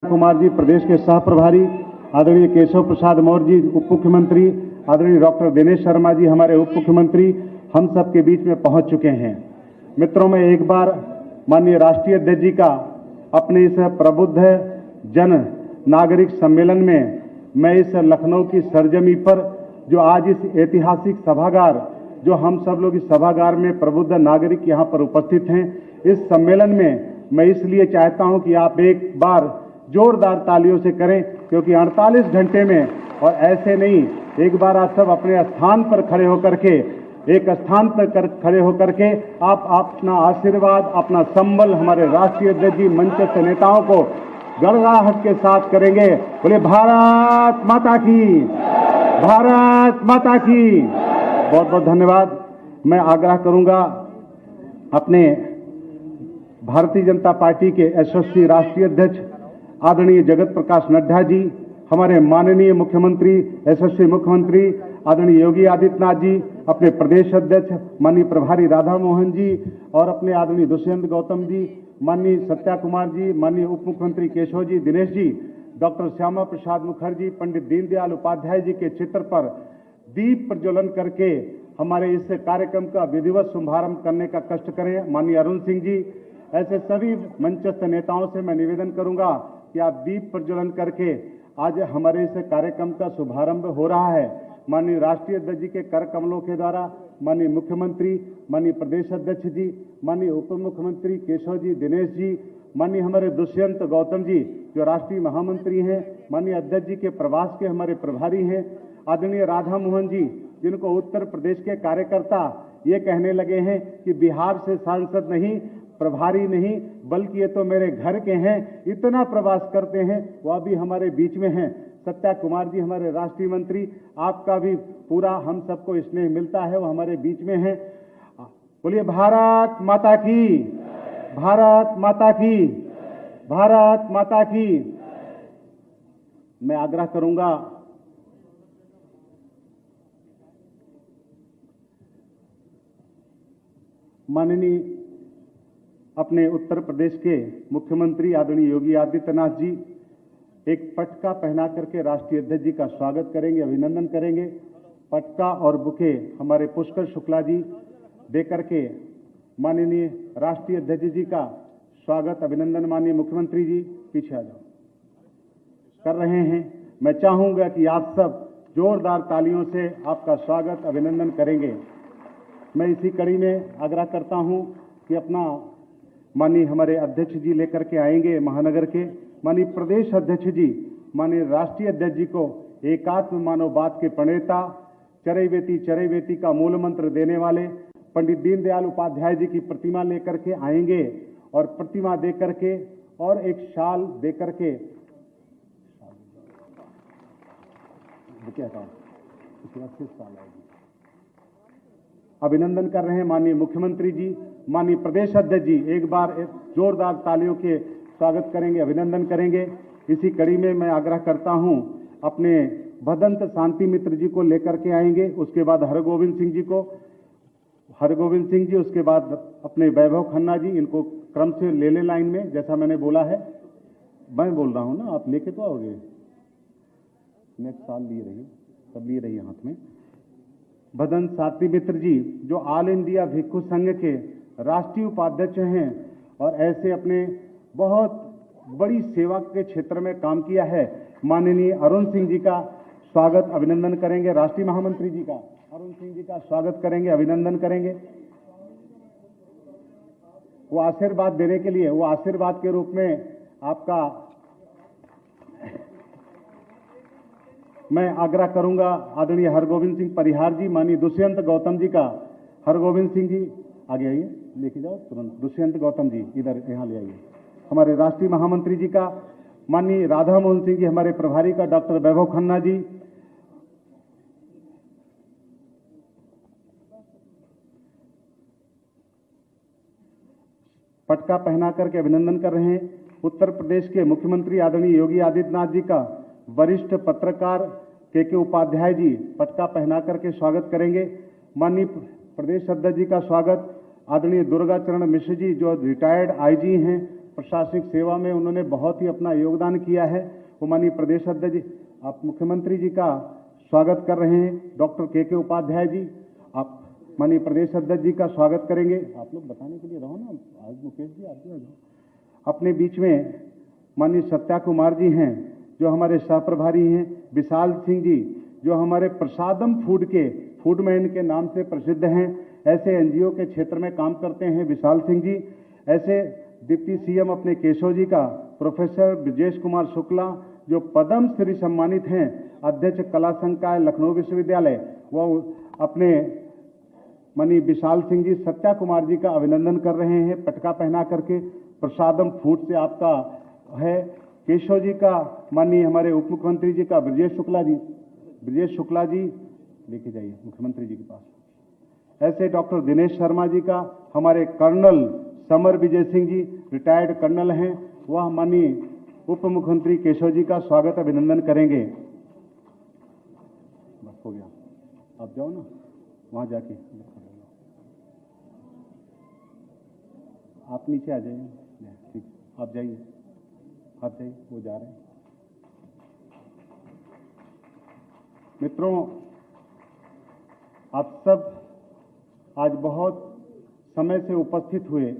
कुमार जी प्रदेश के सह प्रभारी, आदरणीय केशव प्रसाद मौर्य जी उप मुख्यमंत्री, आदरणीय डॉक्टर दिनेश शर्मा जी हमारे उप मुख्यमंत्री, हम सबके बीच में पहुंच चुके हैं। मित्रों, मैं एक बार माननीय राष्ट्रीय अध्यक्ष जी का अपने इस प्रबुद्ध जन नागरिक सम्मेलन में मैं इस लखनऊ की सरजमी पर जो आज इस ऐतिहासिक सभागार, जो हम सब लोग इस सभागार में प्रबुद्ध नागरिक यहाँ पर उपस्थित हैं, इस सम्मेलन में मैं इसलिए चाहता हूं कि आप एक बार जोरदार तालियों से करें, क्योंकि 48 घंटे में, और ऐसे नहीं, एक बार आप सब अपने स्थान पर खड़े होकर के, एक स्थान पर खड़े होकर के आप अपना आशीर्वाद, अपना संबल हमारे राष्ट्रीय अध्यक्ष जी मंचस्थ नेताओं को गड़गड़ाहट के साथ करेंगे। बोले भारत माता की, भारत माता की। बहुत बहुत धन्यवाद। मैं आग्रह करूंगा अपने भारतीय जनता पार्टी के यशस्वी राष्ट्रीय अध्यक्ष आदरणीय जगत प्रकाश नड्डा जी, हमारे माननीय मुख्यमंत्री, यशस्वी मुख्यमंत्री आदरणीय योगी आदित्यनाथ जी, अपने प्रदेश अध्यक्ष माननीय प्रभारी राधा मोहन जी, और अपने आदरणीय दुष्यंत गौतम जी, माननीय सत्या कुमार जी, माननीय उप मुख्यमंत्री केशव जी, दिनेश जी, डॉक्टर श्यामा प्रसाद मुखर्जी, पंडित दीनदयाल उपाध्याय जी के चित्र पर दीप प्रज्वलन करके हमारे इस कार्यक्रम का विधिवत शुभारंभ करने का कष्ट करें। माननीय अरुण सिंह जी, ऐसे सभी मंचस्थ नेताओं से मैं निवेदन करूंगा कि आप दीप प्रज्वलन करके आज हमारे इस कार्यक्रम का शुभारंभ हो रहा है। माननीय राष्ट्रीय अध्यक्ष जी के कर कमलों के द्वारा माननीय मुख्यमंत्री, माननीय प्रदेश अध्यक्ष जी, माननीय उप मुख्यमंत्री केशव जी, दिनेश जी, माननीय हमारे दुष्यंत गौतम जी जो राष्ट्रीय महामंत्री हैं, माननीय अध्यक्ष जी के प्रवास के हमारे प्रभारी हैं, आदरणीय राधा मोहन जी, जिनको उत्तर प्रदेश के कार्यकर्ता ये कहने लगे हैं कि बिहार से सांसद नहीं, प्रभारी नहीं, बल्कि ये तो मेरे घर के हैं, इतना प्रवास करते हैं, वह भी हमारे बीच में हैं। सत्या कुमार जी हमारे राष्ट्रीय मंत्री, आपका भी पूरा हम सबको स्नेह मिलता है, वो हमारे बीच में हैं। बोलिए भारत माता की, भारत माता की, भारत माता की। मैं आग्रह करूंगा माननीय अपने उत्तर प्रदेश के मुख्यमंत्री आदरणीय योगी आदित्यनाथ जी एक पटका पहना करके राष्ट्रीय अध्यक्ष जी का स्वागत करेंगे, अभिनंदन करेंगे। पटका और बुके हमारे पुष्कर शुक्ला जी दे करके माननीय राष्ट्रीय अध्यक्ष जी का स्वागत, अभिनंदन माननीय मुख्यमंत्री जी पीछे आ जाओ कर रहे हैं। मैं चाहूंगा कि आप सब जोरदार तालियों से आपका स्वागत, अभिनंदन करेंगे। मैं इसी कड़ी में आग्रह करता हूं कि अपना माननीय हमारे अध्यक्ष जी लेकर के आएंगे महानगर के, माननीय प्रदेश अध्यक्ष जी, माननीय राष्ट्रीय अध्यक्ष जी को एकात्म मानववाद के प्रणेता, चरैवेति का मूल मंत्र देने वाले पंडित दीनदयाल उपाध्याय जी की प्रतिमा लेकर के आएंगे, और प्रतिमा दे करके और एक शाल दे करके अभिनंदन कर रहे हैं माननीय मुख्यमंत्री जी, माननीय प्रदेश अध्यक्ष जी एक बार जोरदार तालियों के स्वागत करेंगे, अभिनंदन करेंगे। इसी कड़ी में मैं आग्रह करता हूं अपने भदंत शांति मित्र जी को लेकर के आएंगे, उसके बाद हरगोविंद सिंह जी को, हरगोविंद सिंह जी, उसके बाद अपने वैभव खन्ना जी, इनको क्रम से ले ले लाइन में, जैसा मैंने बोला है। मैं बोल रहा हूं ना, आप लेके तो आओगे, नेक्स्ट साल लिए रहिए, सब लिए रहिए हाथ में। भदंत शांति मित्र जी जो ऑल इंडिया भिक्षु संघ के राष्ट्रीय उपाध्यक्ष हैं और ऐसे अपने बहुत बड़ी सेवा के क्षेत्र में काम किया है। माननीय अरुण सिंह जी का स्वागत, अभिनंदन करेंगे। राष्ट्रीय महामंत्री जी का अरुण सिंह जी का स्वागत करेंगे, अभिनंदन करेंगे। वो आशीर्वाद देने के लिए, वो आशीर्वाद के रूप में आपका मैं आग्रह करूंगा आदरणीय हरगोविंद सिंह परिहार जी, माननीय दुष्यंत गौतम जी का, हरगोविंद सिंह जी आगे आइए, लेके जाओ तुरंत, दुष्यंत गौतम जी इधर यहाँ ले आइए। हमारे राष्ट्रीय महामंत्री जी का, माननीय राधा मोहन सिंह जी, हमारे प्रभारी का डॉक्टर वैभव खन्ना जी, पटका पहना करके अभिनंदन कर रहे हैं। उत्तर प्रदेश के मुख्यमंत्री आदरणीय योगी आदित्यनाथ जी का वरिष्ठ पत्रकार के उपाध्याय जी पटका पहना करके स्वागत करेंगे। माननीय प्रदेश अध्यक्ष जी का स्वागत आदरणीय दुर्गा चरण मिश्र जी जो रिटायर्ड आईजी हैं, प्रशासनिक सेवा में उन्होंने बहुत ही अपना योगदान किया है। वो माननीय प्रदेश अध्यक्ष आप मुख्यमंत्री जी का स्वागत कर रहे हैं। डॉक्टर के उपाध्याय जी, आप माननीय प्रदेश अध्यक्ष जी का स्वागत करेंगे। आप लोग बताने के लिए रहो ना, आज मुकेश जी आप भी आ जाओ। अपने बीच में माननीय सत्या कुमार जी हैं जो हमारे सह प्रभारी हैं। विशाल सिंह जी जो हमारे प्रसादम फूड के फूडमैन के नाम से प्रसिद्ध हैं, ऐसे एनजीओ के क्षेत्र में काम करते हैं विशाल सिंह जी। ऐसे डिप्टी सीएम अपने केशव जी का प्रोफेसर ब्रजेश कुमार शुक्ला जो पद्म श्री सम्मानित हैं, अध्यक्ष कला संकाय लखनऊ विश्वविद्यालय, वो अपने माननीय विशाल सिंह जी सत्या कुमार जी का अभिनंदन कर रहे हैं पटका पहना करके। प्रसादम फूड से आपका है। केशव जी का माननीय हमारे उप मुख्यमंत्री जी का ब्रजेश शुक्ला जी लेके जाइए मुख्यमंत्री जी के पास। ऐसे डॉक्टर दिनेश शर्मा जी का हमारे colonel summer Vijay Singh ji retired colonel हैं, वह माननीय उप मुख्यमंत्री केशव जी का स्वागत अभिनंदन करेंगे। बस हो गया, आप जाओ ना वहां जाके, आप नीचे आ जाइए। ठीक, आप जाइए, वो जा रहे हैं। मित्रों, आप सब आज बहुत समय से उपस्थित हुए।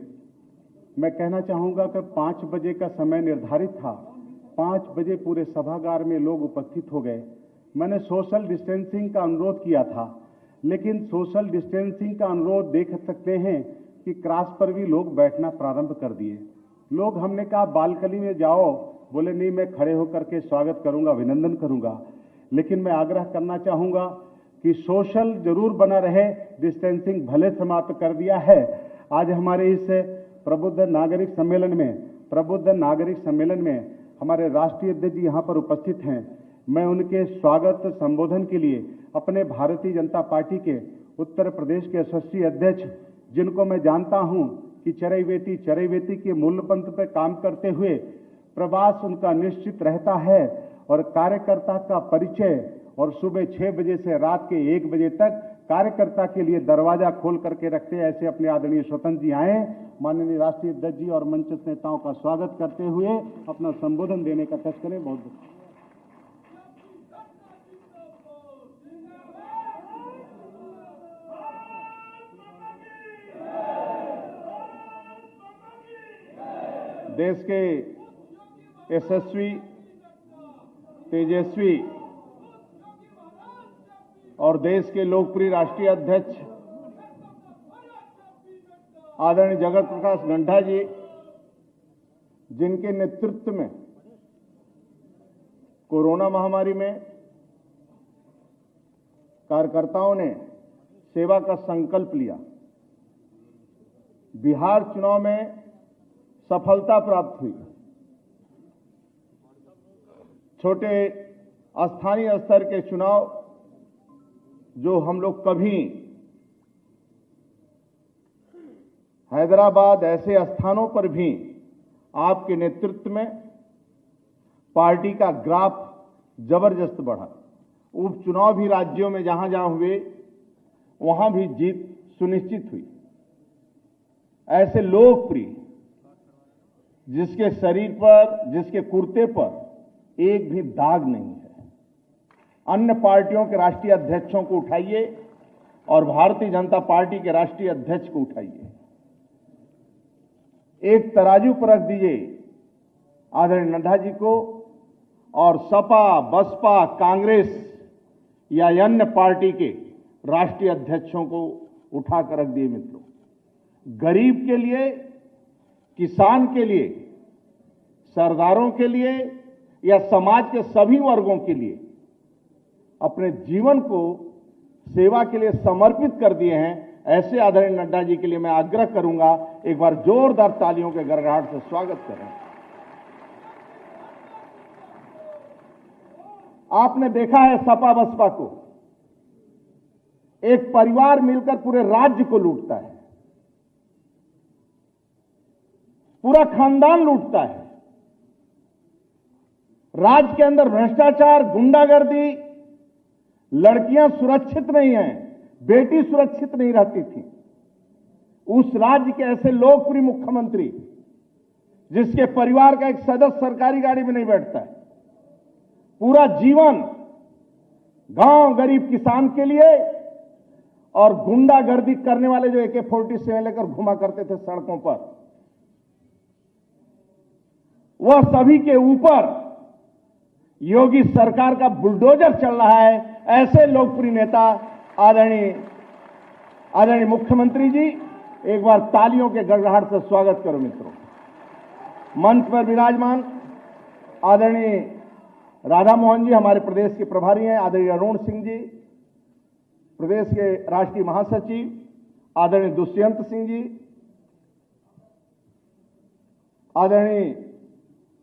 मैं कहना चाहूंगा कि 5 बजे का समय निर्धारित था, 5 बजे पूरे सभागार में लोग उपस्थित हो गए। मैंने सोशल डिस्टेंसिंग का अनुरोध किया था, लेकिन सोशल डिस्टेंसिंग का अनुरोध देख सकते हैं कि क्रॉस पर भी लोग बैठना प्रारंभ कर दिए। लोग, हमने कहा बालकनी में जाओ, बोले नहीं मैं खड़े होकर के स्वागत करूंगा, अभिनंदन करूंगा। लेकिन मैं आग्रह करना चाहूंगा कि सोशल जरूर बना रहे, डिस्टेंसिंग भले समाप्त कर दिया है। आज हमारे इस प्रबुद्ध नागरिक सम्मेलन में हमारे राष्ट्रीय अध्यक्ष जी यहाँ पर उपस्थित हैं। मैं उनके स्वागत संबोधन के लिए अपने भारतीय जनता पार्टी के उत्तर प्रदेश के यशस्वी अध्यक्ष, जिनको मैं जानता हूं कि चरैवेती के मूल मंत्र पर काम करते हुए प्रवास उनका निश्चित रहता है और कार्यकर्ता का परिचय और सुबह 6 बजे से रात के 1 बजे तक कार्यकर्ता के लिए दरवाजा खोल करके रखते हैं। ऐसे अपने आदरणीय स्वतंत्र जी आए, माननीय राष्ट्रीय अध्यक्ष जी और मंच नेताओं का स्वागत करते हुए अपना संबोधन देने का कष्ट करें। बहुत देश के यशस्वी, तेजस्वी और देश के लोकप्रिय राष्ट्रीय अध्यक्ष आदरणीय जगत प्रकाश नड्डा जी, जिनके नेतृत्व में कोरोना महामारी में कार्यकर्ताओं ने सेवा का संकल्प लिया, बिहार चुनाव में सफलता प्राप्त हुई। छोटे स्थानीय स्तर के चुनाव जो हम लोग कभी हैदराबाद ऐसे स्थानों पर भी आपके नेतृत्व में पार्टी का ग्राफ जबरदस्त बढ़ा। उपचुनाव भी राज्यों में जहां जहां हुए वहां भी जीत सुनिश्चित हुई। ऐसे लोकप्रिय, जिसके शरीर पर, जिसके कुर्ते पर एक भी दाग नहीं है, अन्य पार्टियों के राष्ट्रीय अध्यक्षों को उठाइए और भारतीय जनता पार्टी के राष्ट्रीय अध्यक्ष को उठाइए, एक तराजू पर रख दीजिए आदरणीय नड्डा जी को और सपा, बसपा, कांग्रेस या अन्य पार्टी के राष्ट्रीय अध्यक्षों को उठाकर रख दिए। मित्रों, गरीब के लिए, किसान के लिए, सरदारों के लिए या समाज के सभी वर्गों के लिए अपने जीवन को सेवा के लिए समर्पित कर दिए हैं, ऐसे आदरणीय नड्डा जी के लिए मैं आग्रह करूंगा, एक बार जोरदार तालियों के गड़गड़ाहट से स्वागत करें। आपने देखा है सपा बसपा को, एक परिवार मिलकर पूरे राज्य को लूटता है, पूरा खानदान लूटता है। राज्य के अंदर भ्रष्टाचार, गुंडागर्दी, लड़कियां सुरक्षित नहीं हैं, बेटी सुरक्षित नहीं रहती थी। उस राज्य के ऐसे लोकप्रिय मुख्यमंत्री जिसके परिवार का एक सदस्य सरकारी गाड़ी में नहीं बैठता है, पूरा जीवन गांव गरीब किसान के लिए और गुंडागर्दी करने वाले जो AK-47 लेकर घुमा करते थे सड़कों पर, वह सभी के ऊपर योगी सरकार का बुलडोजर चल रहा है। ऐसे लोकप्रिय नेता आदरणीय मुख्यमंत्री जी, एक बार तालियों के गड़गड़ाहट से स्वागत करो मित्रों। मंच पर विराजमान आदरणीय राधा मोहन जी हमारे प्रदेश के प्रभारी हैं, आदरणीय अरुण सिंह जी प्रदेश के राष्ट्रीय महासचिव, आदरणीय दुष्यंत सिंह जी, आदरणीय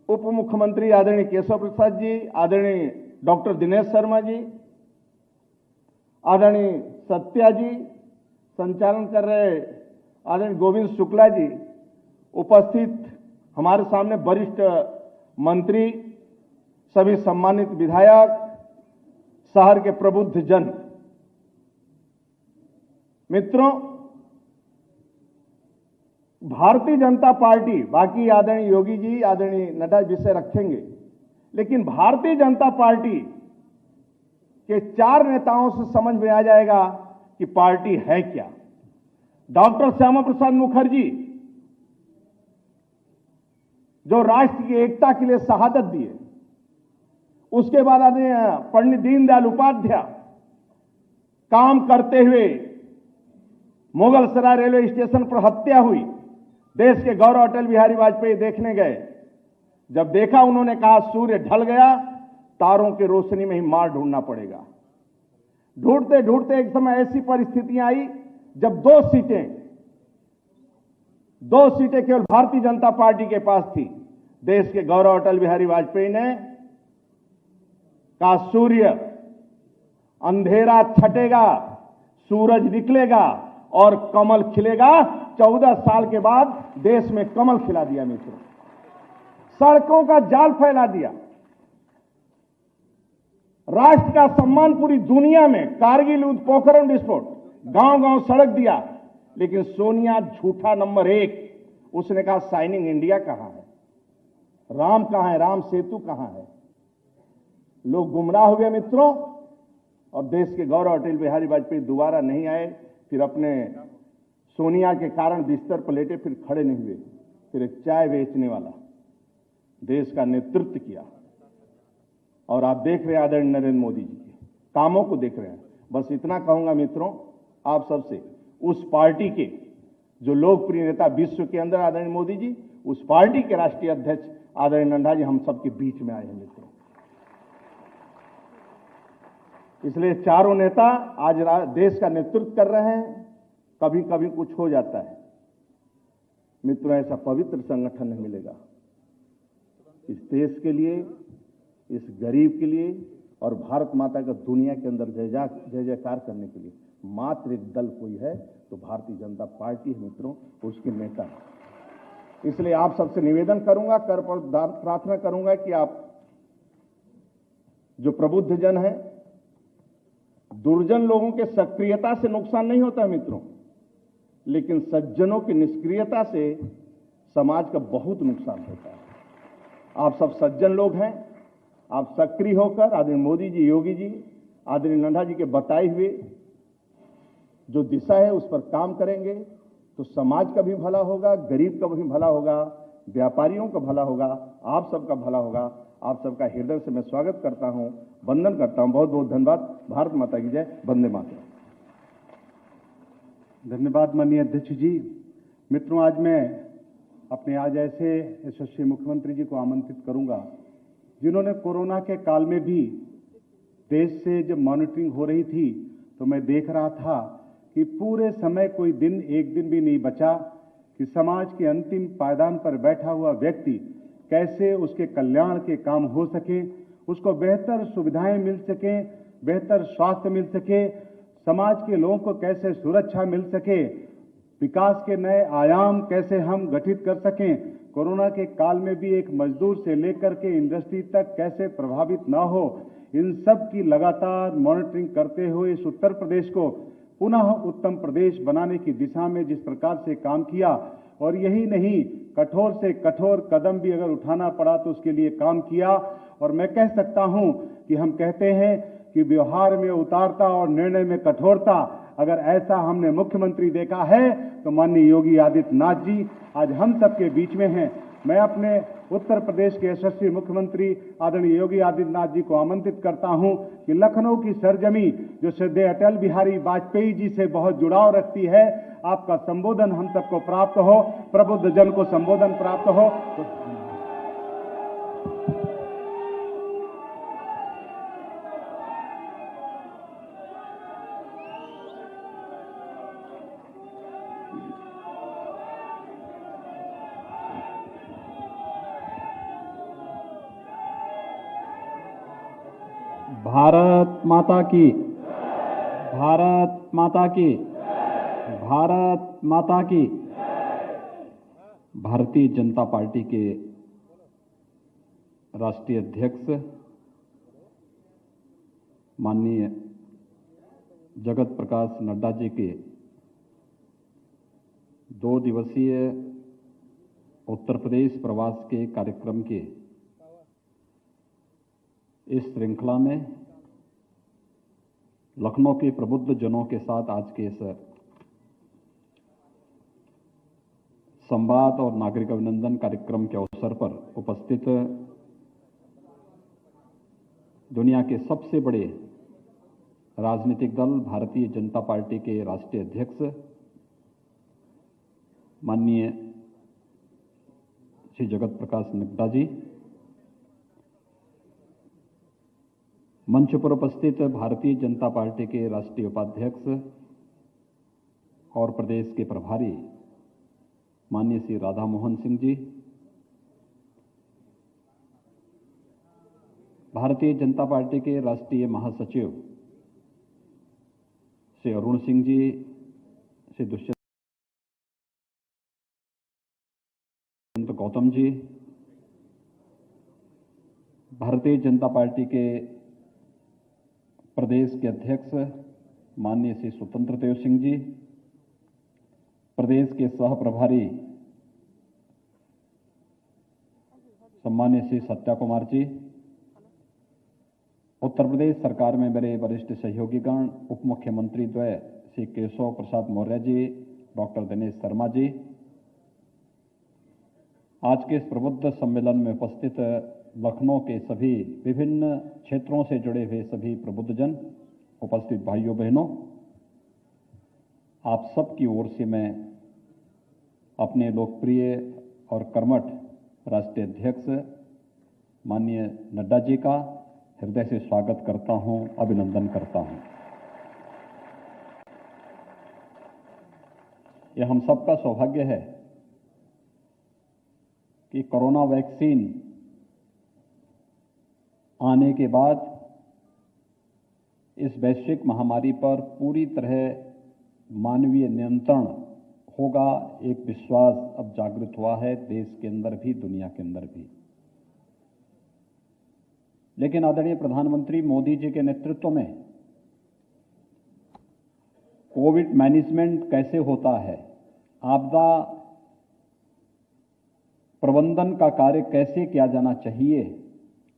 उप मुख्यमंत्री आदरणीय केशव प्रसाद जी, आदरणीय डॉक्टर दिनेश शर्मा जी, आदरणीय सत्या जी, संचालन कर रहे आदरणीय गोविंद शुक्ला जी, उपस्थित हमारे सामने वरिष्ठ मंत्री, सभी सम्मानित विधायक, शहर के प्रबुद्ध जन। मित्रों, भारतीय जनता पार्टी, बाकी आदरणीय योगी जी आदरणीय नड्डा विषय रखेंगे, लेकिन भारतीय जनता पार्टी के 4 नेताओं से समझ में आ जाएगा कि पार्टी है क्या। डॉक्टर श्यामा प्रसाद मुखर्जी जो राष्ट्र की एकता के लिए शहादत दिए, उसके बाद आदरणीय पंडित दीनदयाल उपाध्याय काम करते हुए मुगलसराय रेलवे स्टेशन पर हत्या हुई, देश के गौरव अटल बिहारी वाजपेयी देखने गए। जब देखा, उन्होंने कहा सूर्य ढल गया, तारों की रोशनी में ही मार्ग ढूंढना पड़ेगा। ढूंढते ढूंढते एक समय ऐसी परिस्थितियां आई जब 2 सीटें केवल भारतीय जनता पार्टी के पास थी। देश के गौरव अटल बिहारी वाजपेयी ने कहा सूर्य अंधेरा छटेगा, सूरज निकलेगा और कमल खिलेगा। 14 साल के बाद देश में कमल खिला दिया मित्रों, सड़कों का जाल फैला दिया, राष्ट्र का सम्मान पूरी दुनिया में, कारगिल युद्ध, पोखरण विस्फोट, गांव-गांव सड़क दिया। लेकिन सोनिया झूठा नंबर 1, उसने कहा शाइनिंग इंडिया कहां है, राम कहां है, राम सेतु कहां है। लोग गुमराह हुए मित्रों, और देश के गौरव अटल बिहारी वाजपेयी दोबारा नहीं आए। फिर अपने सोनिया के कारण बिस्तर पर लेटे, फिर खड़े नहीं हुए, फिर एक चाय बेचने वाला देश का नेतृत्व किया। और आप देख रहे हैं आदरणीय नरेंद्र मोदी जी के कामों को देख रहे हैं। बस इतना कहूंगा मित्रों आप सबसे, उस पार्टी के जो लोकप्रिय नेता विश्व के अंदर आदरणीय मोदी जी, उस पार्टी के राष्ट्रीय अध्यक्ष आदरणीय नड्डा जी हम सबके बीच में आए हैं मित्रों। इसलिए चारों नेता आज देश का नेतृत्व कर रहे हैं। कभी कभी कुछ हो जाता है मित्रों, ऐसा पवित्र संगठन नहीं मिलेगा इस देश के लिए, इस गरीब के लिए और भारत माता का दुनिया के अंदर जय जयकार करने के लिए। मात्र एक दल कोई है तो भारतीय जनता पार्टी है मित्रों, उसके नेता। इसलिए आप सबसे निवेदन करूंगा, प्रार्थना करूंगा कि आप जो प्रबुद्ध जन हैं, दुर्जन लोगों के सक्रियता से नुकसान नहीं होता है मित्रों, लेकिन सज्जनों की निष्क्रियता से समाज का बहुत नुकसान होता है। आप सब सज्जन लोग हैं, आप सक्रिय होकर आदरणीय मोदी जी, योगी जी, आदरणीय नड्डा जी के बताए हुए जो दिशा है उस पर काम करेंगे तो समाज का भी भला होगा, गरीब का भी भला होगा, व्यापारियों का भला होगा, आप सबका भला होगा। आप सबका हृदय से मैं स्वागत करता हूं, वंदन करता हूं। बहुत बहुत धन्यवाद। भारत माता की जय। वंदे मातरम। धन्यवाद माननीय अध्यक्ष जी। मित्रों, आज मैं अपने आज ऐसे यशस्वी मुख्यमंत्री जी को आमंत्रित करूंगा जिन्होंने कोरोना के काल में भी देश से जब मॉनिटरिंग हो रही थी तो मैं देख रहा था कि पूरे समय कोई दिन, एक दिन भी नहीं बचा कि समाज के अंतिम पायदान पर बैठा हुआ व्यक्ति कैसे उसके कल्याण के काम हो सके, उसको बेहतर सुविधाएं मिल सके, बेहतर स्वास्थ्य मिल सके, समाज के लोगों को कैसे सुरक्षा मिल सके, विकास के नए आयाम कैसे हम गठित कर सकें, कोरोना के काल में भी एक मजदूर से लेकर के इंडस्ट्री तक कैसे प्रभावित ना हो, इन सब की लगातार मॉनिटरिंग करते हुए इस उत्तर प्रदेश को पुनः उत्तम प्रदेश बनाने की दिशा में जिस प्रकार से काम किया, और यही नहीं कठोर से कठोर कदम भी अगर उठाना पड़ा तो उसके लिए काम किया। और मैं कह सकता हूं कि हम कहते हैं कि व्यवहार में उदारता और निर्णय में कठोरता, अगर ऐसा हमने मुख्यमंत्री देखा है तो माननीय योगी आदित्यनाथ जी आज हम सबके बीच में हैं। मैं अपने उत्तर प्रदेश के यशस्वी मुख्यमंत्री आदरणीय योगी आदित्यनाथ जी को आमंत्रित करता हूं कि लखनऊ की सरजमी जो श्रद्धेय अटल बिहारी वाजपेयी जी से बहुत जुड़ाव रखती है, आपका संबोधन हम सबको प्राप्त हो, प्रबुद्ध जन को संबोधन प्राप्त हो। भारत माता की, भारत माता की, भारत माता की। भारतीय जनता पार्टी के राष्ट्रीय अध्यक्ष माननीय जगत प्रकाश नड्डा जी के 2 दिवसीय उत्तर प्रदेश प्रवास के कार्यक्रम के इस श्रृंखला में लखनऊ के प्रबुद्ध जनों के साथ आज के इस संवाद और नागरिक अभिनंदन कार्यक्रम के अवसर पर उपस्थित दुनिया के सबसे बड़े राजनीतिक दल भारतीय जनता पार्टी के राष्ट्रीय अध्यक्ष माननीय श्री जगत प्रकाश नड्डा जी, मंच पर उपस्थित भारतीय जनता पार्टी के राष्ट्रीय उपाध्यक्ष और प्रदेश के प्रभारी माननीय श्री राधा मोहन सिंह जी, भारतीय जनता पार्टी के राष्ट्रीय महासचिव श्री अरुण सिंह जी, श्री दुष्यंत गौतम जी, भारतीय जनता पार्टी के प्रदेश के अध्यक्ष माननीय श्री स्वतंत्र देव सिंह जी, प्रदेश के सह प्रभारी सम्मान्य श्री सत्या कुमार जी, उत्तर प्रदेश सरकार में मेरे वरिष्ठ सहयोगीगण उप मुख्यमंत्री द्वय श्री केशव प्रसाद मौर्य जी, डॉक्टर दिनेश शर्मा जी, आज के इस प्रबुद्ध सम्मेलन में उपस्थित लखनऊ के सभी विभिन्न क्षेत्रों से जुड़े हुए सभी प्रबुद्धजन, उपस्थित भाइयों बहनों, आप सबकी ओर से मैं अपने लोकप्रिय और कर्मठ राष्ट्रीय अध्यक्ष माननीय नड्डा जी का हृदय से स्वागत करता हूं, अभिनंदन करता हूं। यह हम सबका सौभाग्य है कि कोरोना वैक्सीन आने के बाद इस वैश्विक महामारी पर पूरी तरह मानवीय नियंत्रण होगा, एक विश्वास अब जागृत हुआ है देश के अंदर भी, दुनिया के अंदर भी। लेकिन आदरणीय प्रधानमंत्री मोदी जी के नेतृत्व में कोविड मैनेजमेंट कैसे होता है, आपदा प्रबंधन का कार्य कैसे किया जाना चाहिए,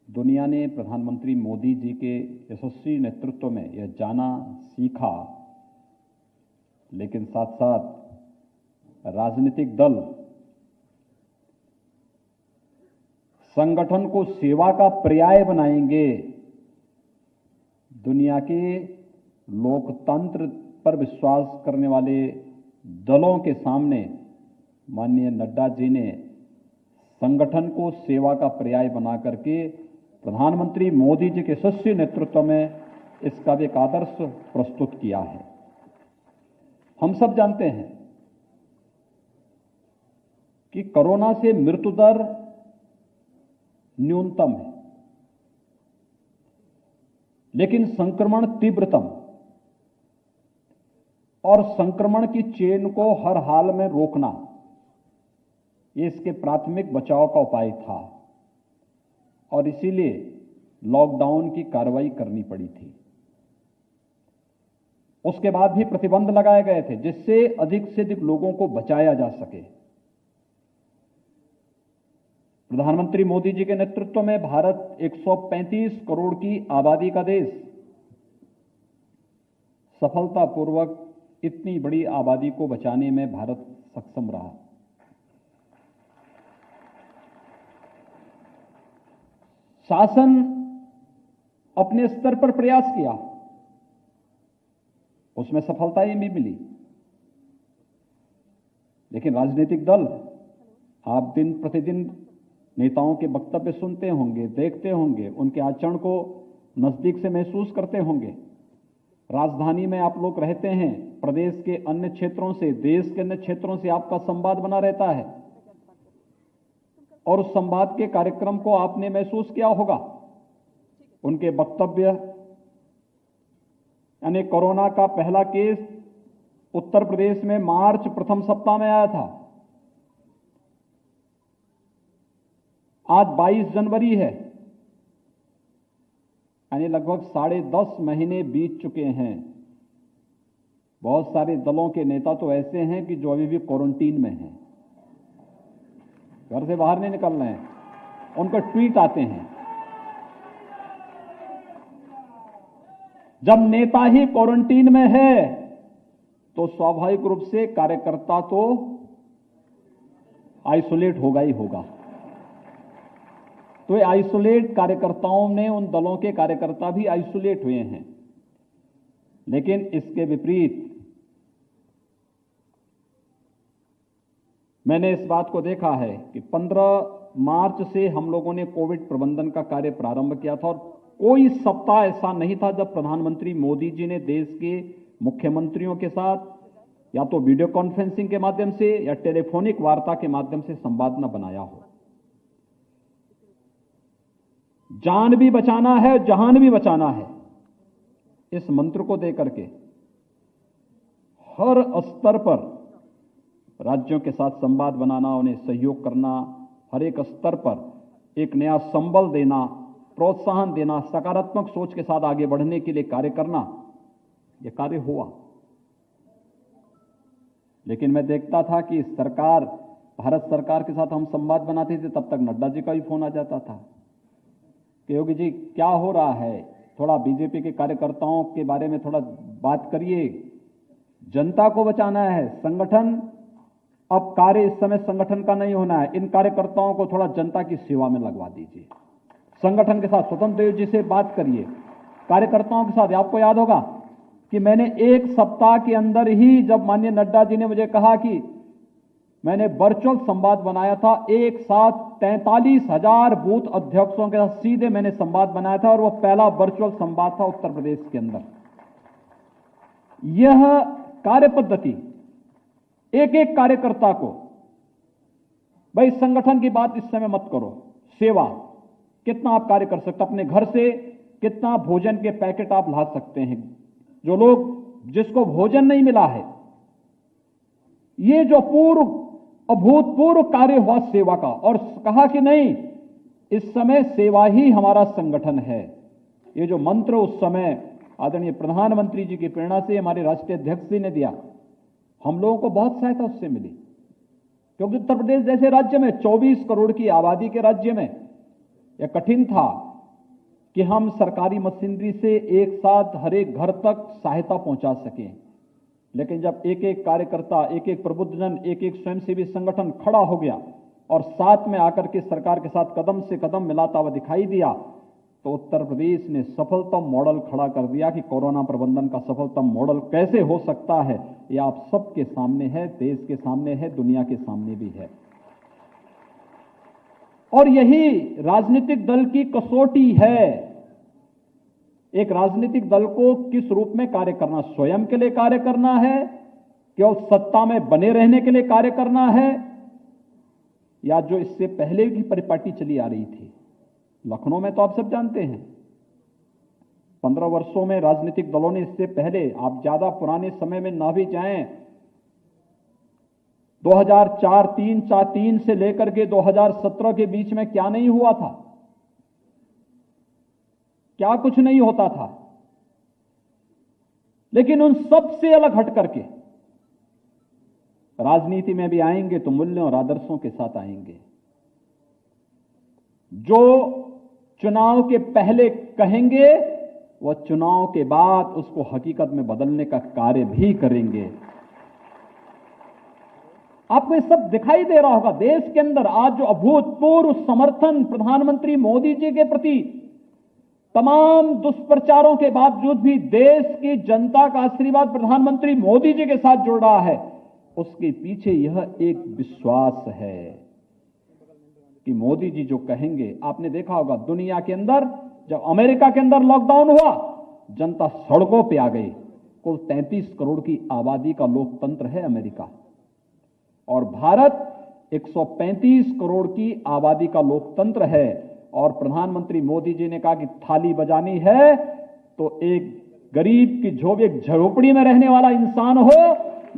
दुनिया ने प्रधानमंत्री मोदी जी के यशस्वी नेतृत्व में यह जाना, सीखा। लेकिन साथ साथ राजनीतिक दल संगठन को सेवा का पर्याय बनाएंगे, दुनिया के लोकतंत्र पर विश्वास करने वाले दलों के सामने माननीय नड्डा जी ने संगठन को सेवा का पर्याय बना करके प्रधानमंत्री मोदी जी के यशस्वी नेतृत्व में इसका भी एक आदर्श प्रस्तुत किया है। हम सब जानते हैं कि कोरोना से मृत्यु दर न्यूनतम है, लेकिन संक्रमण तीव्रतम, और संक्रमण की चेन को हर हाल में रोकना ये इसके प्राथमिक बचाव का उपाय था, और इसीलिए लॉकडाउन की कार्रवाई करनी पड़ी थी। उसके बाद भी प्रतिबंध लगाए गए थे जिससे अधिक से अधिक लोगों को बचाया जा सके। प्रधानमंत्री मोदी जी के नेतृत्व में भारत 135 करोड़ की आबादी का देश सफलतापूर्वक इतनी बड़ी आबादी को बचाने में भारत सक्षम रहा। शासन अपने स्तर पर प्रयास किया, उसमें सफलताएं भी मिली, लेकिन राजनीतिक दल, आप दिन प्रतिदिन नेताओं के वक्तव्य सुनते होंगे, देखते होंगे, उनके आचरण को नजदीक से महसूस करते होंगे। राजधानी में आप लोग रहते हैं, प्रदेश के अन्य क्षेत्रों से, देश के अन्य क्षेत्रों से आपका संवाद बना रहता है और उस संवाद के कार्यक्रम को आपने महसूस किया होगा। उनके वक्तव्य, यानी कोरोना का पहला केस उत्तर प्रदेश में मार्च प्रथम सप्ताह में आया था। आज 22 जनवरी है, यानी लगभग 10.5 महीने बीत चुके हैं। बहुत सारे दलों के नेता तो ऐसे हैं कि जो अभी भी क्वारंटीन में हैं, घर से बाहर नहीं निकल रहे हैं। उनका ट्वीट आते हैं। जब नेता ही क्वारंटीन में है तो स्वाभाविक रूप से कार्यकर्ता तो आइसोलेट होगा ही होगा। तो ये आइसोलेट कार्यकर्ताओं ने, उन दलों के कार्यकर्ता भी आइसोलेट हुए हैं। लेकिन इसके विपरीत मैंने इस बात को देखा है कि 15 मार्च से हम लोगों ने कोविड प्रबंधन का कार्य प्रारंभ किया था और कोई सप्ताह ऐसा नहीं था जब प्रधानमंत्री मोदी जी ने देश के मुख्यमंत्रियों के साथ या तो वीडियो कॉन्फ्रेंसिंग के माध्यम से या टेलीफोनिक वार्ता के माध्यम से संवाद न बनाया हो। जान भी बचाना है, जहान भी बचाना है, इस मंत्र को देकर के हर स्तर पर राज्यों के साथ संवाद बनाना, उन्हें सहयोग करना, हर एक स्तर पर एक नया संबल देना, प्रोत्साहन देना, सकारात्मक सोच के साथ आगे बढ़ने के लिए कार्य करना, यह कार्य हुआ। लेकिन मैं देखता था कि सरकार, भारत सरकार के साथ हम संवाद बनाते थे, तब तक नड्डा जी का भी फोन आ जाता था कि योगी जी क्या हो रहा है, थोड़ा बीजेपी के कार्यकर्ताओं के बारे में थोड़ा बात करिए, जनता को बचाना है। संगठन, अब कार्य इस समय संगठन का नहीं होना है, इन कार्यकर्ताओं को थोड़ा जनता की सेवा में लगवा दीजिए। संगठन के साथ स्वतंत्र देव जी से बात करिए, कार्यकर्ताओं के साथ। आपको याद होगा कि मैंने एक सप्ताह के अंदर ही, जब माननीय नड्डा जी ने मुझे कहा कि मैंने वर्चुअल संवाद बनाया था, एक साथ 43,000 बूथ अध्यक्षों के साथ सीधे मैंने संवाद बनाया था और वो पहला वर्चुअल संवाद था उत्तर प्रदेश के अंदर। यह कार्य पद्धति एक एक कार्यकर्ता को, भाई संगठन की बात इस समय मत करो, सेवा कितना आप कार्य कर सकते, अपने घर से कितना भोजन के पैकेट आप ला सकते हैं। जो लोग, जिसको भोजन नहीं मिला है, ये जो अभूतपूर्व कार्य हुआ सेवा का, और कहा कि नहीं, इस समय सेवा ही हमारा संगठन है। ये जो मंत्र उस समय आदरणीय प्रधानमंत्री जी की प्रेरणा से हमारे राष्ट्रीय अध्यक्ष जी ने दिया, हम लोगों को बहुत सहायता उससे मिली। क्योंकि उत्तर प्रदेश जैसे राज्य में, 24 करोड़ की आबादी के राज्य में, यह कठिन था कि हम सरकारी मशीनरी से एक साथ हर एक घर तक सहायता पहुंचा सकें। लेकिन जब एक एक कार्यकर्ता, एक एक प्रबुद्धजन, एक एक स्वयंसेवी संगठन खड़ा हो गया और साथ में आकर के सरकार के साथ कदम से कदम मिलाता हुआ दिखाई दिया, तो उत्तर प्रदेश ने सफलतम मॉडल खड़ा कर दिया कि कोरोना प्रबंधन का सफलतम मॉडल कैसे हो सकता है। यह आप सबके सामने है, देश के सामने है, दुनिया के सामने भी है। और यही राजनीतिक दल की कसौटी है। एक राजनीतिक दल को किस रूप में कार्य करना, स्वयं के लिए कार्य करना है, केवल सत्ता में बने रहने के लिए कार्य करना है, या जो इससे पहले की परिपाटी चली आ रही थी। लखनऊ में तो आप सब जानते हैं, 15 वर्षों में राजनीतिक दलों ने, इससे पहले आप ज्यादा पुराने समय में ना भी जाएं, 2004-3 से लेकर के 2017 के बीच में क्या नहीं हुआ था, क्या कुछ नहीं होता था। लेकिन उन सब से अलग हट करके राजनीति में भी आएंगे तो मूल्यों और आदर्शों के साथ आएंगे। जो चुनाव के पहले कहेंगे वह चुनाव के बाद उसको हकीकत में बदलने का कार्य भी करेंगे। आपको ये सब दिखाई दे रहा होगा। देश के अंदर आज जो अभूतपूर्व समर्थन प्रधानमंत्री मोदी जी के प्रति तमाम दुष्प्रचारों के बावजूद भी देश की जनता का आशीर्वाद प्रधानमंत्री मोदी जी के साथ जुड़ रहा है, उसके पीछे यह एक विश्वास है कि मोदी जी जो कहेंगे। आपने देखा होगा दुनिया के अंदर जब अमेरिका के अंदर लॉकडाउन हुआ, जनता सड़कों पे आ गई। कुल 33 करोड़ की आबादी का लोकतंत्र है अमेरिका, और भारत 135 करोड़ की आबादी का लोकतंत्र है। और प्रधानमंत्री मोदी जी ने कहा कि थाली बजानी है तो एक गरीब की एक झोपड़ी में रहने वाला इंसान हो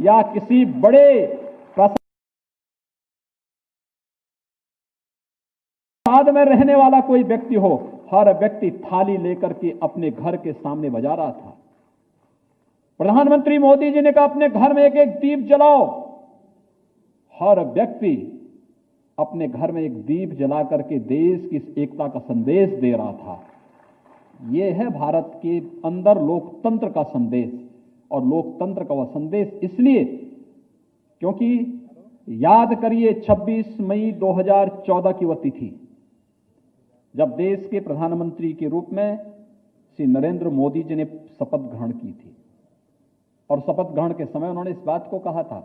या किसी बड़े प्रासाद में रहने वाला कोई व्यक्ति हो, हर व्यक्ति थाली लेकर के अपने घर के सामने बजा रहा था। प्रधानमंत्री मोदी जी ने कहा अपने घर में एक एक दीप जलाओ। हर व्यक्ति अपने घर में एक दीप जला करके देश की एकता का संदेश दे रहा था। यह है भारत के अंदर लोकतंत्र का संदेश। और लोकतंत्र का वह संदेश इसलिए क्योंकि याद करिए 26 मई 2014 की वह तिथि जब देश के प्रधानमंत्री के रूप में श्री नरेंद्र मोदी जी ने शपथ ग्रहण की थी। और शपथ ग्रहण के समय उन्होंने इस बात को कहा था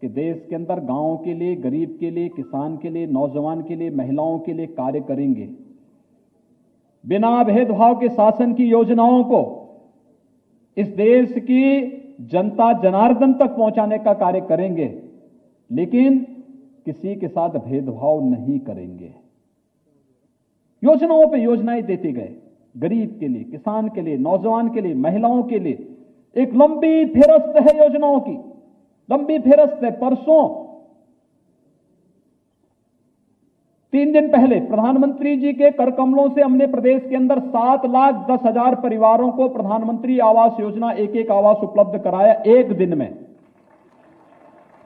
कि देश के अंदर गांवों के लिए, गरीब के लिए, किसान के लिए, नौजवान के लिए, महिलाओं के लिए कार्य करेंगे। बिना भेदभाव के शासन की योजनाओं को इस देश की जनता जनार्दन तक पहुंचाने का कार्य करेंगे, लेकिन किसी के साथ भेदभाव नहीं करेंगे। योजनाओं पे योजनाएं देते गए, गरीब के लिए, किसान के लिए, नौजवान के लिए, महिलाओं के लिए। एक लंबी फेहरिस्त है योजनाओं की, लंबी फेहरिस्त है। परसों 3 दिन पहले प्रधानमंत्री जी के कर कमलों से हमने प्रदेश के अंदर 7,10,000 परिवारों को प्रधानमंत्री आवास योजना एक आवास उपलब्ध कराया एक दिन में।